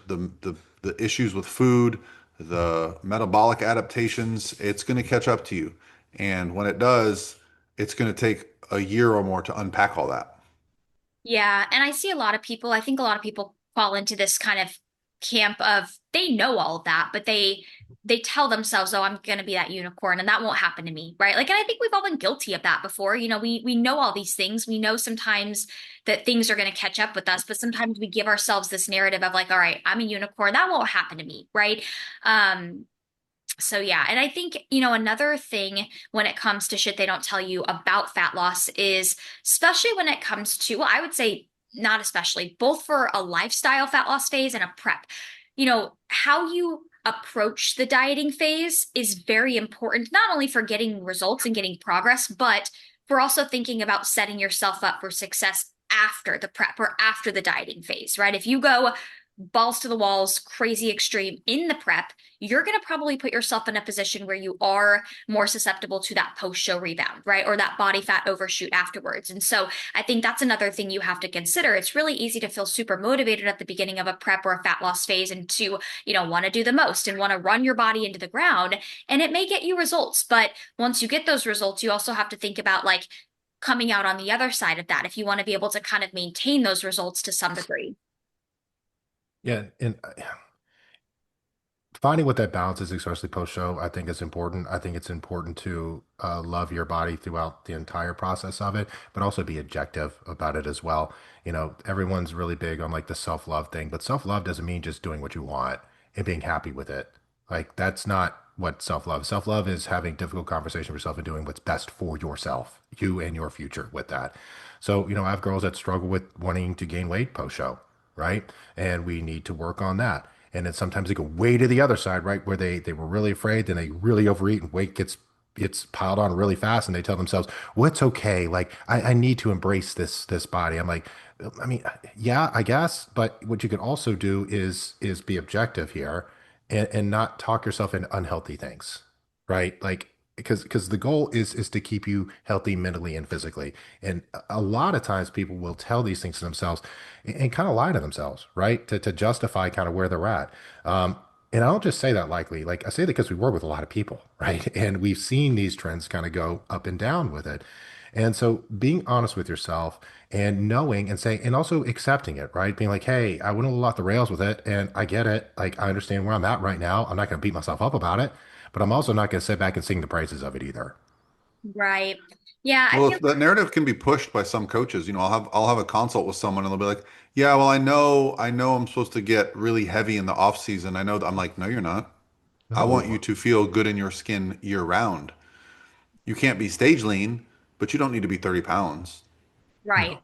issues with food, the metabolic adaptations, it's going to catch up to you. And when it does, it's going to take a year or more to unpack all that. Yeah, and I see a lot of people, I think a lot of people fall into this kind of camp of they know all of that, but they tell themselves, "Oh, I'm going to be that unicorn and that won't happen to me." Right? Like, and I think we've all been guilty of that before. We know all these things. We know sometimes that things are going to catch up with us, but sometimes we give ourselves this narrative of like, "All right, I'm a unicorn. That won't happen to me." Right? Um so yeah, and I think, another thing when it comes to shit they don't tell you about fat loss is, especially when it comes to, well, I would say not especially, both for a lifestyle fat loss phase and a prep. How you approach the dieting phase is very important, not only for getting results and getting progress, but for also thinking about setting yourself up for success after the prep or after the dieting phase, right? If you go balls to the walls, crazy extreme in the prep, you're going to probably put yourself in a position where you are more susceptible to that post-show rebound, right? Or that body fat overshoot afterwards. And so I think that's another thing you have to consider. It's really easy to feel super motivated at the beginning of a prep or a fat loss phase and to, want to do the most and want to run your body into the ground. And it may get you results. But once you get those results, you also have to think about like coming out on the other side of that if you want to be able to kind of maintain those results to some degree. Yeah, and finding what that balance is, especially post show, I think is important. I think it's important to love your body throughout the entire process of it, but also be objective about it as well. Everyone's really big on like the self love thing, but self love doesn't mean just doing what you want and being happy with it. Like that's not what self love. Self love is having difficult conversation with yourself and doing what's best for yourself, you and your future with that. So, I have girls that struggle with wanting to gain weight post show, right? And we need to work on that. And then sometimes they go way to the other side, right? Where they were really afraid, then they really overeat and weight gets piled on really fast and they tell themselves, well, it's okay. Like I need to embrace this body. I'm like, I mean, yeah, I guess. But what you can also do is be objective here and not talk yourself into unhealthy things, right? Like because the goal is to keep you healthy mentally and physically. And a lot of times people will tell these things to themselves and kind of lie to themselves, right? To justify kind of where they're at. And I don't just say that likely. Like I say that because we work with a lot of people, right? And we've seen these trends kind of go up and down with it. And so being honest with yourself and knowing and saying, and also accepting it, right? Being like, hey, I went a little off the rails with it and I get it. Like I understand where I'm at right now. I'm not going to beat myself up about it, but I'm also not going to sit back and sing the praises of it either. Right. Yeah, I Well, feel if that narrative can be pushed by some coaches, I'll have a consult with someone and they'll be like, "Yeah, well, I know I'm supposed to get really heavy in the off season. I know that." I'm like, "No, you're not. I want you No. to feel good in your skin year round. You can't be stage lean, but you don't need to be 30 pounds." right. No.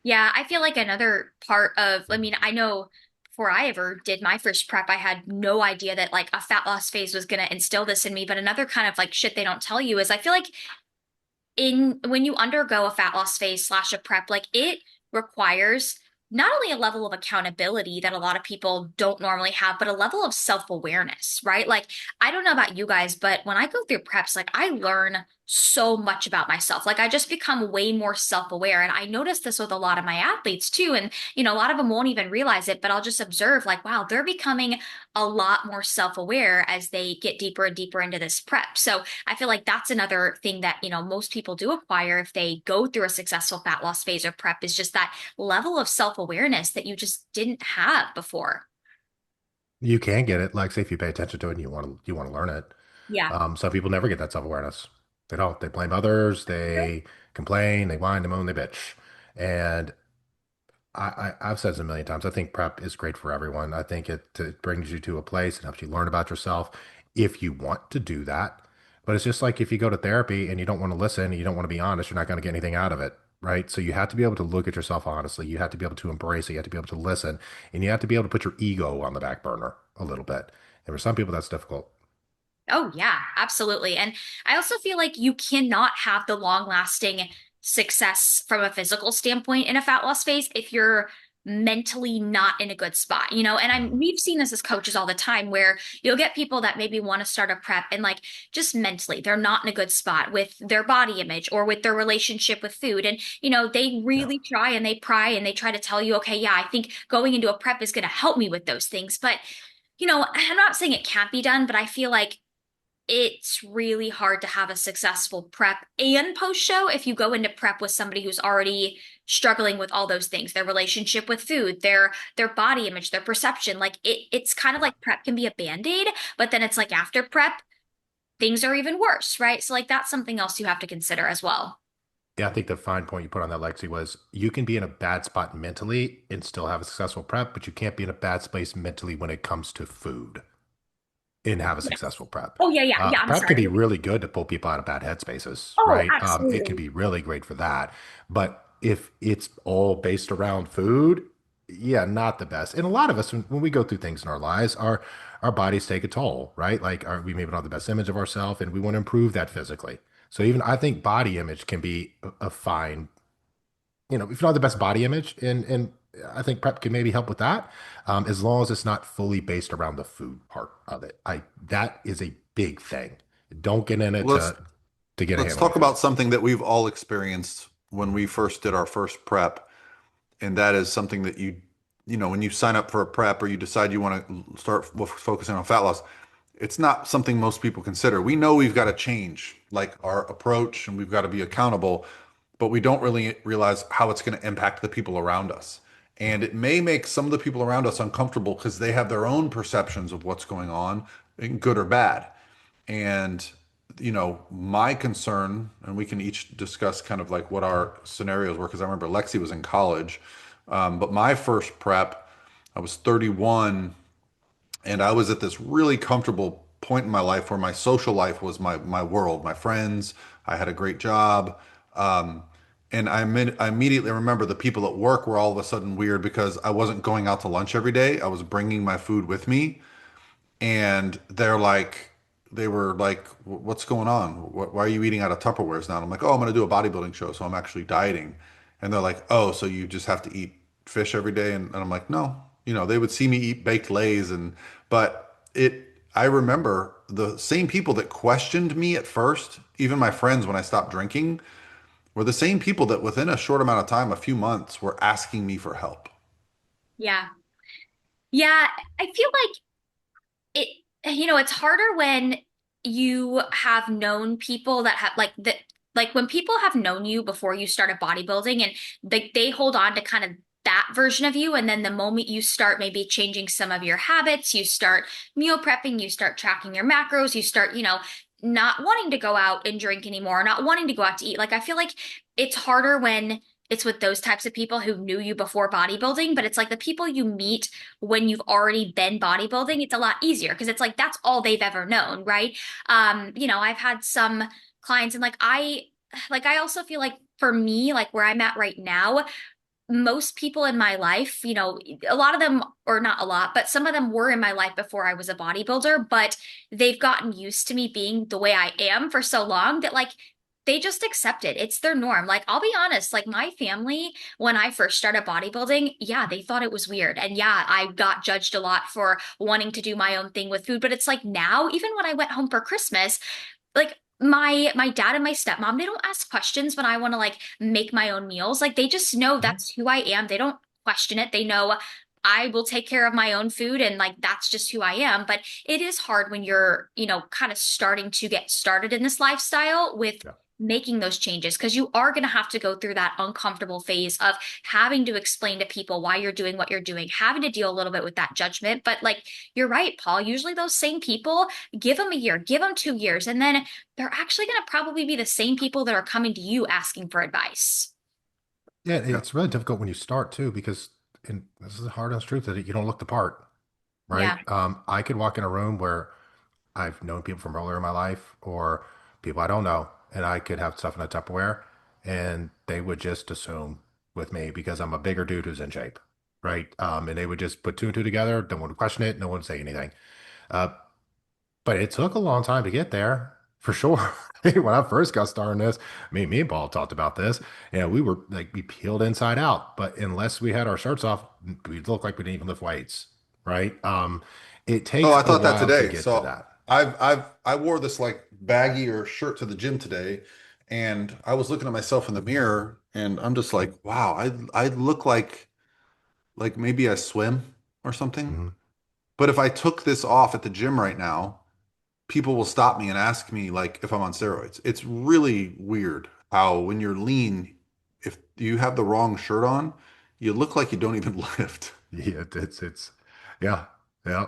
Yeah, I feel like another part of, I mean, I know before I ever did my first prep, I had no idea that like a fat loss phase was going to instill this in me. But another kind of like shit they don't tell you is I feel like in when you undergo a fat loss phase slash a prep, like it requires not only a level of accountability that a lot of people don't normally have, but a level of self-awareness, right? Like, I don't know about you guys, but when I go through preps, like I learn so much about myself. Like I just become way more self-aware. And I notice this with a lot of my athletes too. And, a lot of them won't even realize it, but I'll just observe like, wow, they're becoming a lot more self-aware as they get deeper and deeper into this prep. So I feel like that's another thing that, most people do acquire if they go through a successful fat loss phase or prep is just that level of self-awareness that you just didn't have before. You can get it, like say if you pay attention to it and you want to learn it. Yeah. Some people never get that self-awareness. They don't. They blame others. They complain. They whine. They moan. They bitch. And I've said this a million times. I think prep is great for everyone. I think it brings you to a place and helps you learn about yourself if you want to do that. But it's just like if you go to therapy and you don't want to listen and you don't want to be honest, you're not going to get anything out of it. right? So you have to be able to look at yourself honestly. You have to be able to embrace it. You have to be able to listen, and you have to be able to put your ego on the back burner a little bit. And for some people, that's difficult. Oh, yeah, absolutely. And I also feel like you cannot have the long-lasting success from a physical standpoint in a fat loss phase if you're mentally not in a good spot, you know? And we've seen this as coaches all the time where you'll get people that maybe want to start a prep and like just mentally they're not in a good spot with their body image or with their relationship with food. And, they Yeah. really try and they pry and they try to tell you, okay, yeah, I think going into a prep is going to help me with those things. But I'm not saying it can't be done, but I feel like it's really hard to have a successful prep and post show if you go into prep with somebody who's already struggling with all those things, their relationship with food, their body image, their perception. Like it's kind of like prep can be a band-aid, but then it's like after prep, things are even worse, right? So like that's something else you have to consider as well. Yeah, I think the fine point you put on that, Lexi, was you can be in a bad spot mentally and still have a successful prep, but you can't be in a bad space mentally when it comes to food and have a Yes. successful prep. Oh yeah, yeah, yeah. I'm Prep can be sorry. really good to pull people out of bad headspaces, Oh, right? It can absolutely. be really great for that. But if it's all based around food, yeah, not the best. And a lot of us, when we go through things in our lives, our bodies take a toll, right? Like we maybe don't have the best image of ourselves, and we want to improve that physically. So even I think body image can be a fine, if you don't have the best body image, and I think prep can maybe help with that, as long as it's not fully based around the food part of it. That is a big thing. Don't get in it Let's to get a let's handle on talk your food. about something that we've all experienced when we first did our first prep, and that is something that when you sign up for a prep or you decide you want to start focusing on fat loss, it's not something most people consider. We know we've got to change like our approach and we've got to be accountable, but we don't really realize how it's going to impact the people around us. And it may make some of the people around us uncomfortable because they have their own perceptions of what's going on, good or bad. And, my concern, and we can each discuss kind of like what our scenarios were, because I remember Lexi was in college. But my first prep, I was 31, and I was at this really comfortable point in my life where my social life was my world, my friends. I had a great job. And I immediately remember the people at work were all of a sudden weird because I wasn't going out to lunch every day. I was bringing my food with me, and they were like, "What's going on? Why are you eating out of Tupperwares now?" And I'm like, "Oh, I'm going to do a bodybuilding show, so I'm actually dieting." And they're like, "Oh, so you just have to eat fish every day?" And I'm like, "No." They would see me eat baked lays, but I remember the same people that questioned me at first, even my friends when I stopped drinking, were the same people that within a short amount of time, a few months, were asking me for help. Yeah. Yeah, I feel like it it's harder when you have known people that have like when people have known you before you started bodybuilding and they hold on to kind of that version of you, and then the moment you start maybe changing some of your habits, you start meal prepping, you start tracking your macros, you start not wanting to go out and drink anymore, not wanting to go out to eat. Like I feel like it's harder when it's with those types of people who knew you before bodybuilding, but it's like the people you meet when you've already been bodybuilding, it's a lot easier because it's like that's all they've ever known, right? I've had some clients and like I also feel like for me, like where I'm at right now, most people in my life, a lot of them, or not a lot, but some of them were in my life before I was a bodybuilder, but they've gotten used to me being the way I am for so long that like they just accept it. It's their norm. Like, I'll be honest, like my family, when I first started bodybuilding, yeah, they thought it was weird. And yeah, I got judged a lot for wanting to do my own thing with food. But it's like now, even when I went home for Christmas, like my dad and my stepmom, they don't ask questions when I want to like make my own meals. Like they just know Mhm. that's who I am. They don't question it. They know I will take care of my own food and like that's just who I am. But it is hard when you're, kind of starting to get started in this lifestyle with Yeah. making those changes because you are going to have to go through that uncomfortable phase of having to explain to people why you're doing what you're doing, having to deal a little bit with that judgment. But like you're right, Paul, usually those same people, give them a year, give them 2 years, and then they're actually going to probably be the same people that are coming to you asking for advice. Yeah, Yeah. it's really difficult when you start too, because and this is the hard honest truth that you don't look the part, right? Yeah. I could walk in a room where I've known people from earlier in my life or people I don't know, and I could have stuff in a Tupperware, and they would just assume with me because I'm a bigger dude who's in shape, right? And they would just put two and two together. Don't want to question it. No one would say anything. Uh, but it took a long time to get there, for sure. When I first got started in this, me and Paul talked about this, and we were like, we peeled inside out. But unless we had our shirts off, we looked like we didn't even lift weights, right? It Oh, takes I a thought that while to today. get to So that. I wore this like baggier shirt to the gym today, and I was looking at myself in the mirror, and I'm just like, wow, I look like maybe I swim or something. Mhm. But if I took this off at the gym right now, people will stop me and ask me like if I'm on steroids. It's really weird how when you're lean, if you have the wrong shirt on, you look like you don't even lift. Yeah, yeah, yeah.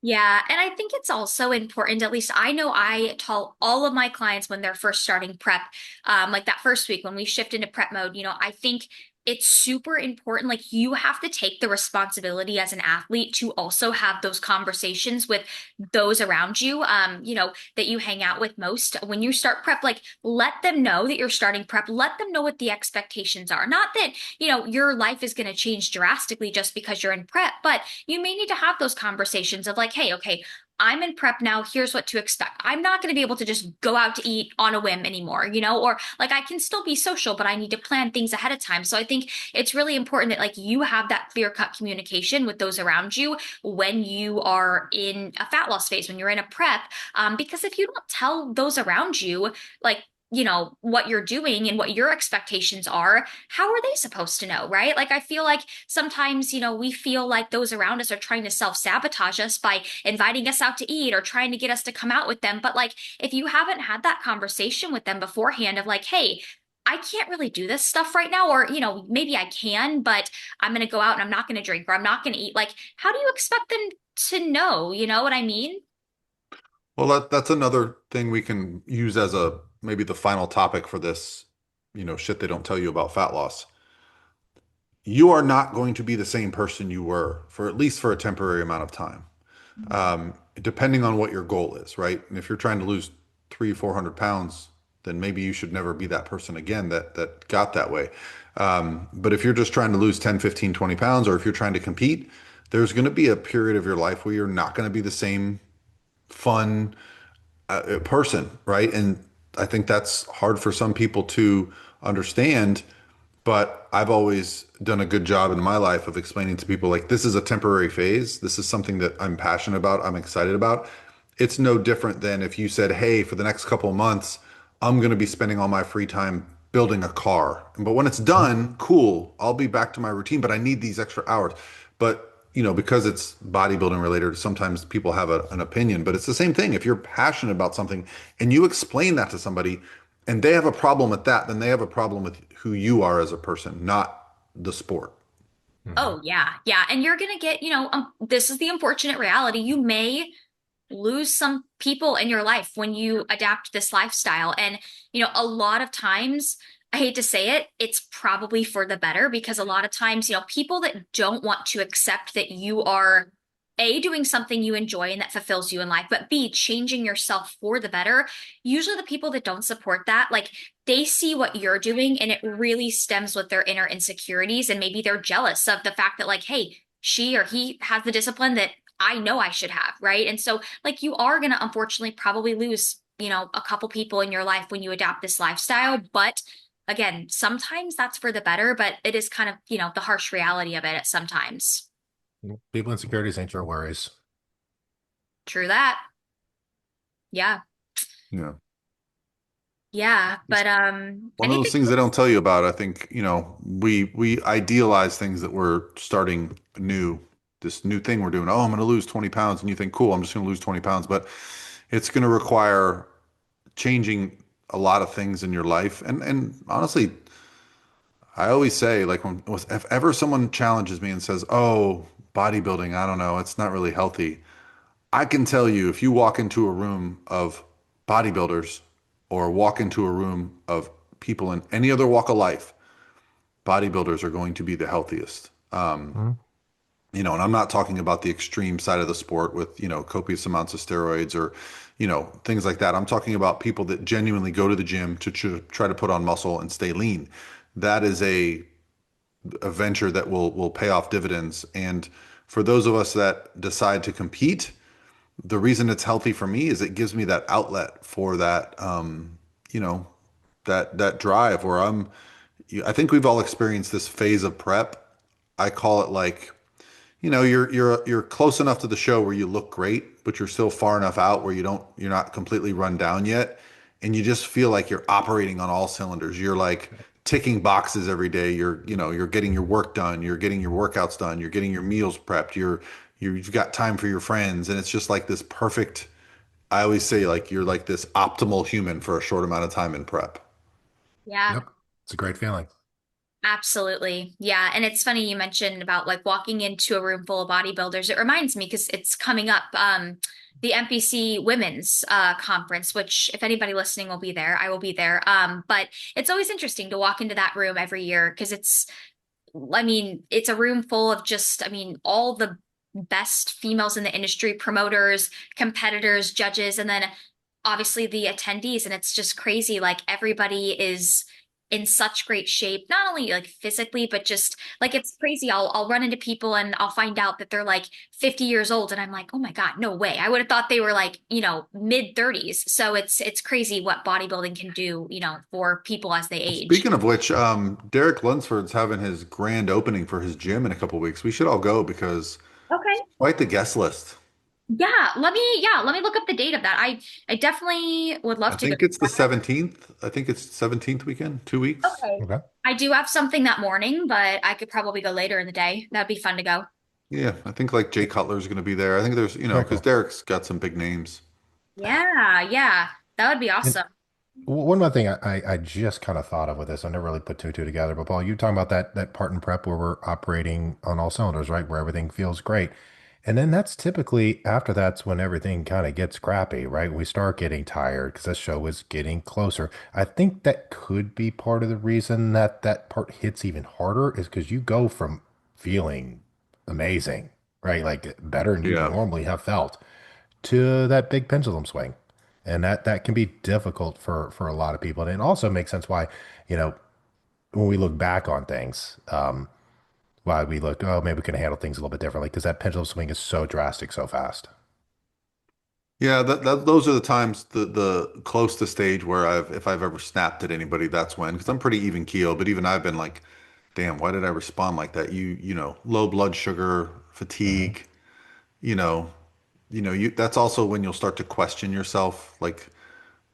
Yeah, and I think it's also important, at least I know I tell all of my clients when they're first starting prep, like that first week when we shift into prep mode, I think it's super important. Like you have to take the responsibility as an athlete to also have those conversations with those around you, that you hang out with most. When you start prep, like let them know that you're starting prep, let them know what the expectations are. Not that, your life is going to change drastically just because you're in prep, but you may need to have those conversations of like, hey, okay, I'm in prep now. Here's what to expect. I'm not going to be able to just go out to eat on a whim anymore, or like I can still be social, but I need to plan things ahead of time. So I think it's really important that like you have that clear cut communication with those around you when you are in a fat loss phase, when you're in a prep. Because if you don't tell those around you, like, what you're doing and what your expectations are, how are they supposed to know, right? Like, I feel like sometimes, we feel like those around us are trying to self-sabotage us by inviting us out to eat or trying to get us to come out with them. But like, if you haven't had that conversation with them beforehand of like, hey, I can't really do this stuff right now, or, maybe I can, but I'm going to go out and I'm not going to drink or I'm not going to eat. Like, how do you expect them to know? You know what I mean? Well, that's another thing we can use as a maybe the final topic for this, shit they don't tell you about fat loss. You are not going to be the same person you were for at least for a temporary amount of time, depending on what your goal is, right? And if you're trying to lose 400 pounds, then maybe you should never be that person again that got that way. But if you're just trying to lose 10, 15, 20 pounds, or if you're trying to compete, there's going to be a period of your life where you're not going to be the same fun person, right? And I think that's hard for some people to understand, but I've always done a good job in my life of explaining to people like this is a temporary phase. This is something that I'm passionate about, I'm excited about. It's no different than if you said, "Hey, for the next couple of months, I'm going to be spending all my free time building a car. But when it's Mhm. done, cool, I'll be back to my routine, but I need these extra hours." But because it's bodybuilding related, sometimes people have an opinion, but it's the same thing. If you're passionate about something and you explain that to somebody and they have a problem with that, then they have a problem with who you are as a person, not the sport. Mhm. Oh, yeah. Yeah. And you're going to get, this is the unfortunate reality. You may lose some people in your life when you adapt this lifestyle. And, a lot of times, I hate to say it, it's probably for the better because a lot of times, people that don't want to accept that you are A, doing something you enjoy and that fulfills you in life, but B, changing yourself for the better, usually the people that don't support that, like they see what you're doing and it really stems with their inner insecurities. And maybe they're jealous of the fact that, like, hey, she or he has the discipline that I know I should have, right? And so, like, you are going to unfortunately probably lose, a couple people in your life when you adopt this lifestyle. But again, sometimes that's for the better, but it is kind of, the harsh reality of it at sometimes. People insecurities ain't your worries. True that. Yeah. Yeah. Yeah. It's But one of those anything things they don't else? tell you about. I think, we idealize things that we're starting new, this new thing we're doing. Oh, I'm going to lose 20 pounds. And you think, cool, I'm just going to lose 20 pounds. But it's going to require changing a lot of things in your life. And honestly, I always say, like, if ever someone challenges me and says, "Oh, bodybuilding, I don't know, it's not really healthy," I can tell you, if you walk into a room of bodybuilders or walk into a room of people in any other walk of life, bodybuilders are going to be the healthiest. Mhm. And I'm not talking about the extreme side of the sport with, copious amounts of steroids or, things like that. I'm talking about people that genuinely go to the gym to try to put on muscle and stay lean. That is a venture that will pay off dividends. And for those of us that decide to compete, the reason it's healthy for me is it gives me that outlet for that, you know, that drive where I think we've all experienced this phase of prep. I call it like, you're close enough to the show where you look great, but you're still far enough out where you're not completely run down yet. And you just feel like you're operating on all cylinders. You're like ticking boxes every day. You're getting your work done. You're getting your workouts done. You're getting your meals prepped. You've got time for your friends. And it's just like this perfect, I always say like you're like this optimal human for a short amount of time in prep. Yeah. Yep. It's a great feeling. Absolutely. Yeah. And it's funny you mentioned about like walking into a room full of bodybuilders. It reminds me because it's coming up, the NPC Women's Conference, which if anybody listening will be there, I will be there. But it's always interesting to walk into that room every year because I mean, it's a room full of just, I mean, all the best females in the industry, promoters, competitors, judges, and then obviously the attendees. And it's just crazy. Like everybody is in such great shape, not only like physically, but just like it's crazy. I'll run into people and I'll find out that they're like 50 years old. And I'm like, oh my God, no way. I would have thought they were like, mid 30s. So it's crazy what bodybuilding can do, for people as they Well, age. speaking of which, Derek Lunsford's having his grand opening for his gym in a couple weeks. We should all go because Okay. it's quite the guest list. Yeah, let me look up the date of that. I definitely would love I to go. think it's the 17th. I think it's 17th weekend, 2 weeks. Okay. Okay. I do have something that morning, but I could probably go later in the day. That'd be fun to go. Yeah, I think like Jay Cutler's going to be there. I think there's, Very because cool. Derek's got some big names. Yeah, yeah. That would be And awesome. one more thing I just kind of thought of with this, I never really put two and two together. But Paul, you talking about that part in prep where we're operating on all cylinders, right? Where everything feels great. And then that's typically after that's when everything kind of gets crappy, right? We start getting tired because that show is getting closer. I think that could be part of the reason that that part hits even harder is because you go from feeling amazing, right? Like better than you Yeah. normally have felt to that big pendulum swing. And that can be difficult for a lot of people. And it also makes sense why, you know, when we look back on things, why we look, oh, maybe we can handle things a little bit differently because that pendulum swing is so drastic so fast. Yeah, those are the times the close to stage where if I've ever snapped at anybody, that's when because I'm pretty even keel, but even I've been like, damn, why did I respond like that? Low blood sugar, Hmm. fatigue, you know, you that's also when you'll start to question yourself. Like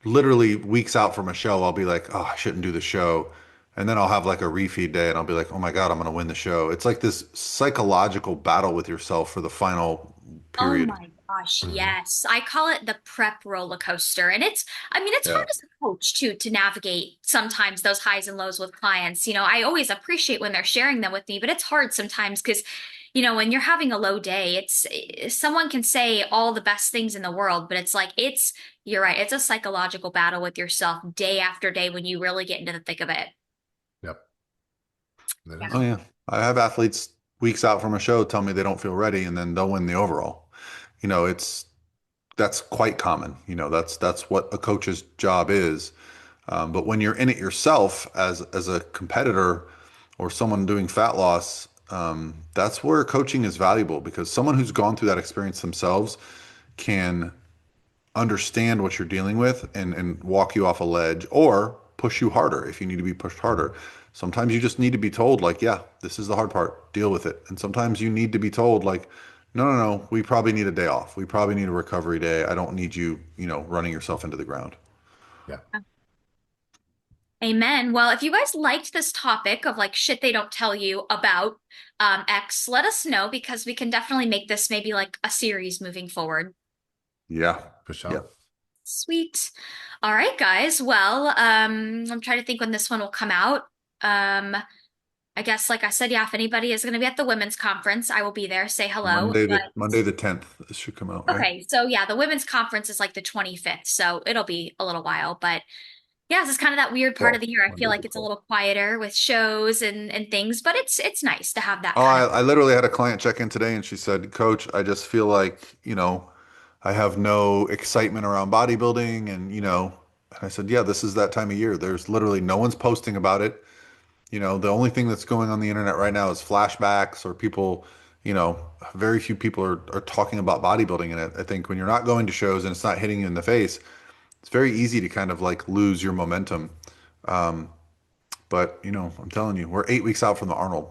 literally weeks out from a show, I'll be like, oh, I shouldn't do the show. And then I'll have like a refeed day and I'll be like, oh my God, I'm gonna win the show. It's like this psychological battle with yourself for the final Oh period. my gosh, Hmm. yes. I call it the prep roller coaster. And I mean, it's hard Yeah. as a coach too to navigate sometimes those highs and lows with clients. I always appreciate when they're sharing them with me, but it's hard sometimes because, when you're having a low day, someone can say all the best things in the world, but it's like you're right, it's a psychological battle with yourself day after day when you really get into the thick of it. Yep. That Yeah. Oh is. yeah. I have athletes weeks out from a show tell me they don't feel ready and then they'll win the overall. It's that's quite common. That's what a coach's job is. But when you're in it yourself as a competitor or someone doing fat loss, that's where coaching is valuable because someone who's gone through that experience themselves can understand what you're dealing with and walk you off a ledge or push you harder if you need to be pushed harder. Mhm. Sometimes you just need to be told, like, yeah, this is the hard part, deal with it. And sometimes you need to be told, like, no, no, no, we probably need a day off. We probably need a recovery day. I don't need you, running yourself into the ground. Yeah, Amen. Well, if you guys liked this topic of like shit they don't tell you about X, let us know because we can definitely make this maybe like a series moving forward. Yeah. for Yeah. sure. Sweet. All right, guys. Well, I'm trying to think when this one will come out. Um, I guess, like I said, yeah, if anybody is going to be at the women's conference, I will be there. Say hello. Monday the 10th. This should come out, right? Okay, so yeah, the women's conference is like the 25th, so it'll be a little while, but Yeah, this is kind of that weird part of Well, the year. I feel Mondays like are it's a cool. little quieter with shows and things, but it's nice to have that Oh, kind of. I literally had a client check in today and she said, Coach, I just feel like, I have no excitement around bodybuilding. And I said, yeah, this is that time of year. There's literally no one's posting about it. The only thing that's going on the internet right now is flashbacks or people, very few people are talking about bodybuilding. And I think when you're not going to shows and it's not hitting you in the face, it's very easy to kind of like lose your momentum. But, I'm telling you, we're 8 weeks out from the Arnold.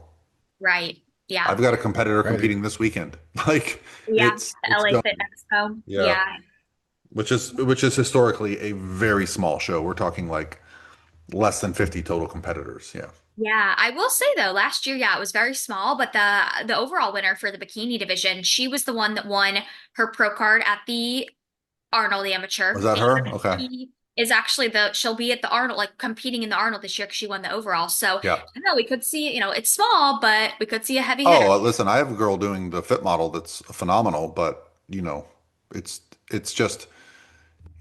Right. Yeah. I've got a competitor Crazy. competing this weekend. Like Yeah. The it's LA done. Fit Expo. Yeah. Yeah. Which is historically a very small show. We're talking like less than 50 total competitors. Yeah. Yeah, I will say though, last year, yeah, it was very small, but the overall winner for the bikini division, she was the one that won her pro card at the Arnold Amateur, Was that and her? Okay. she is actually she'll be at the Arnold, like competing in the Arnold this year because she won the overall. So Yeah. I know we could see, it's small, but we could see a heavy hitter. Oh, listen, I have a girl doing the fit model that's phenomenal, but it's it's just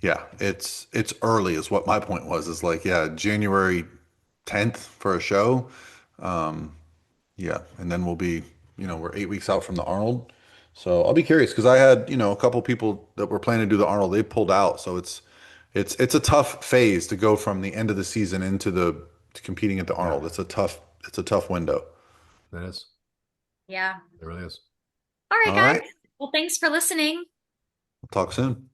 yeah, it's early is what my point was. Is like, yeah, January 10th for a show. Um, Yeah, and then we're 8 weeks out from the Arnold. So I'll be curious because I had, a couple people that were planning to do the Arnold, they pulled out. So it's a tough phase to go from the end of the season into the to competing at the Yeah, Arnold. It's a tough window. that is. Yeah. It really is. All right, All right. guys. Well, thanks for listening. We'll talk soon.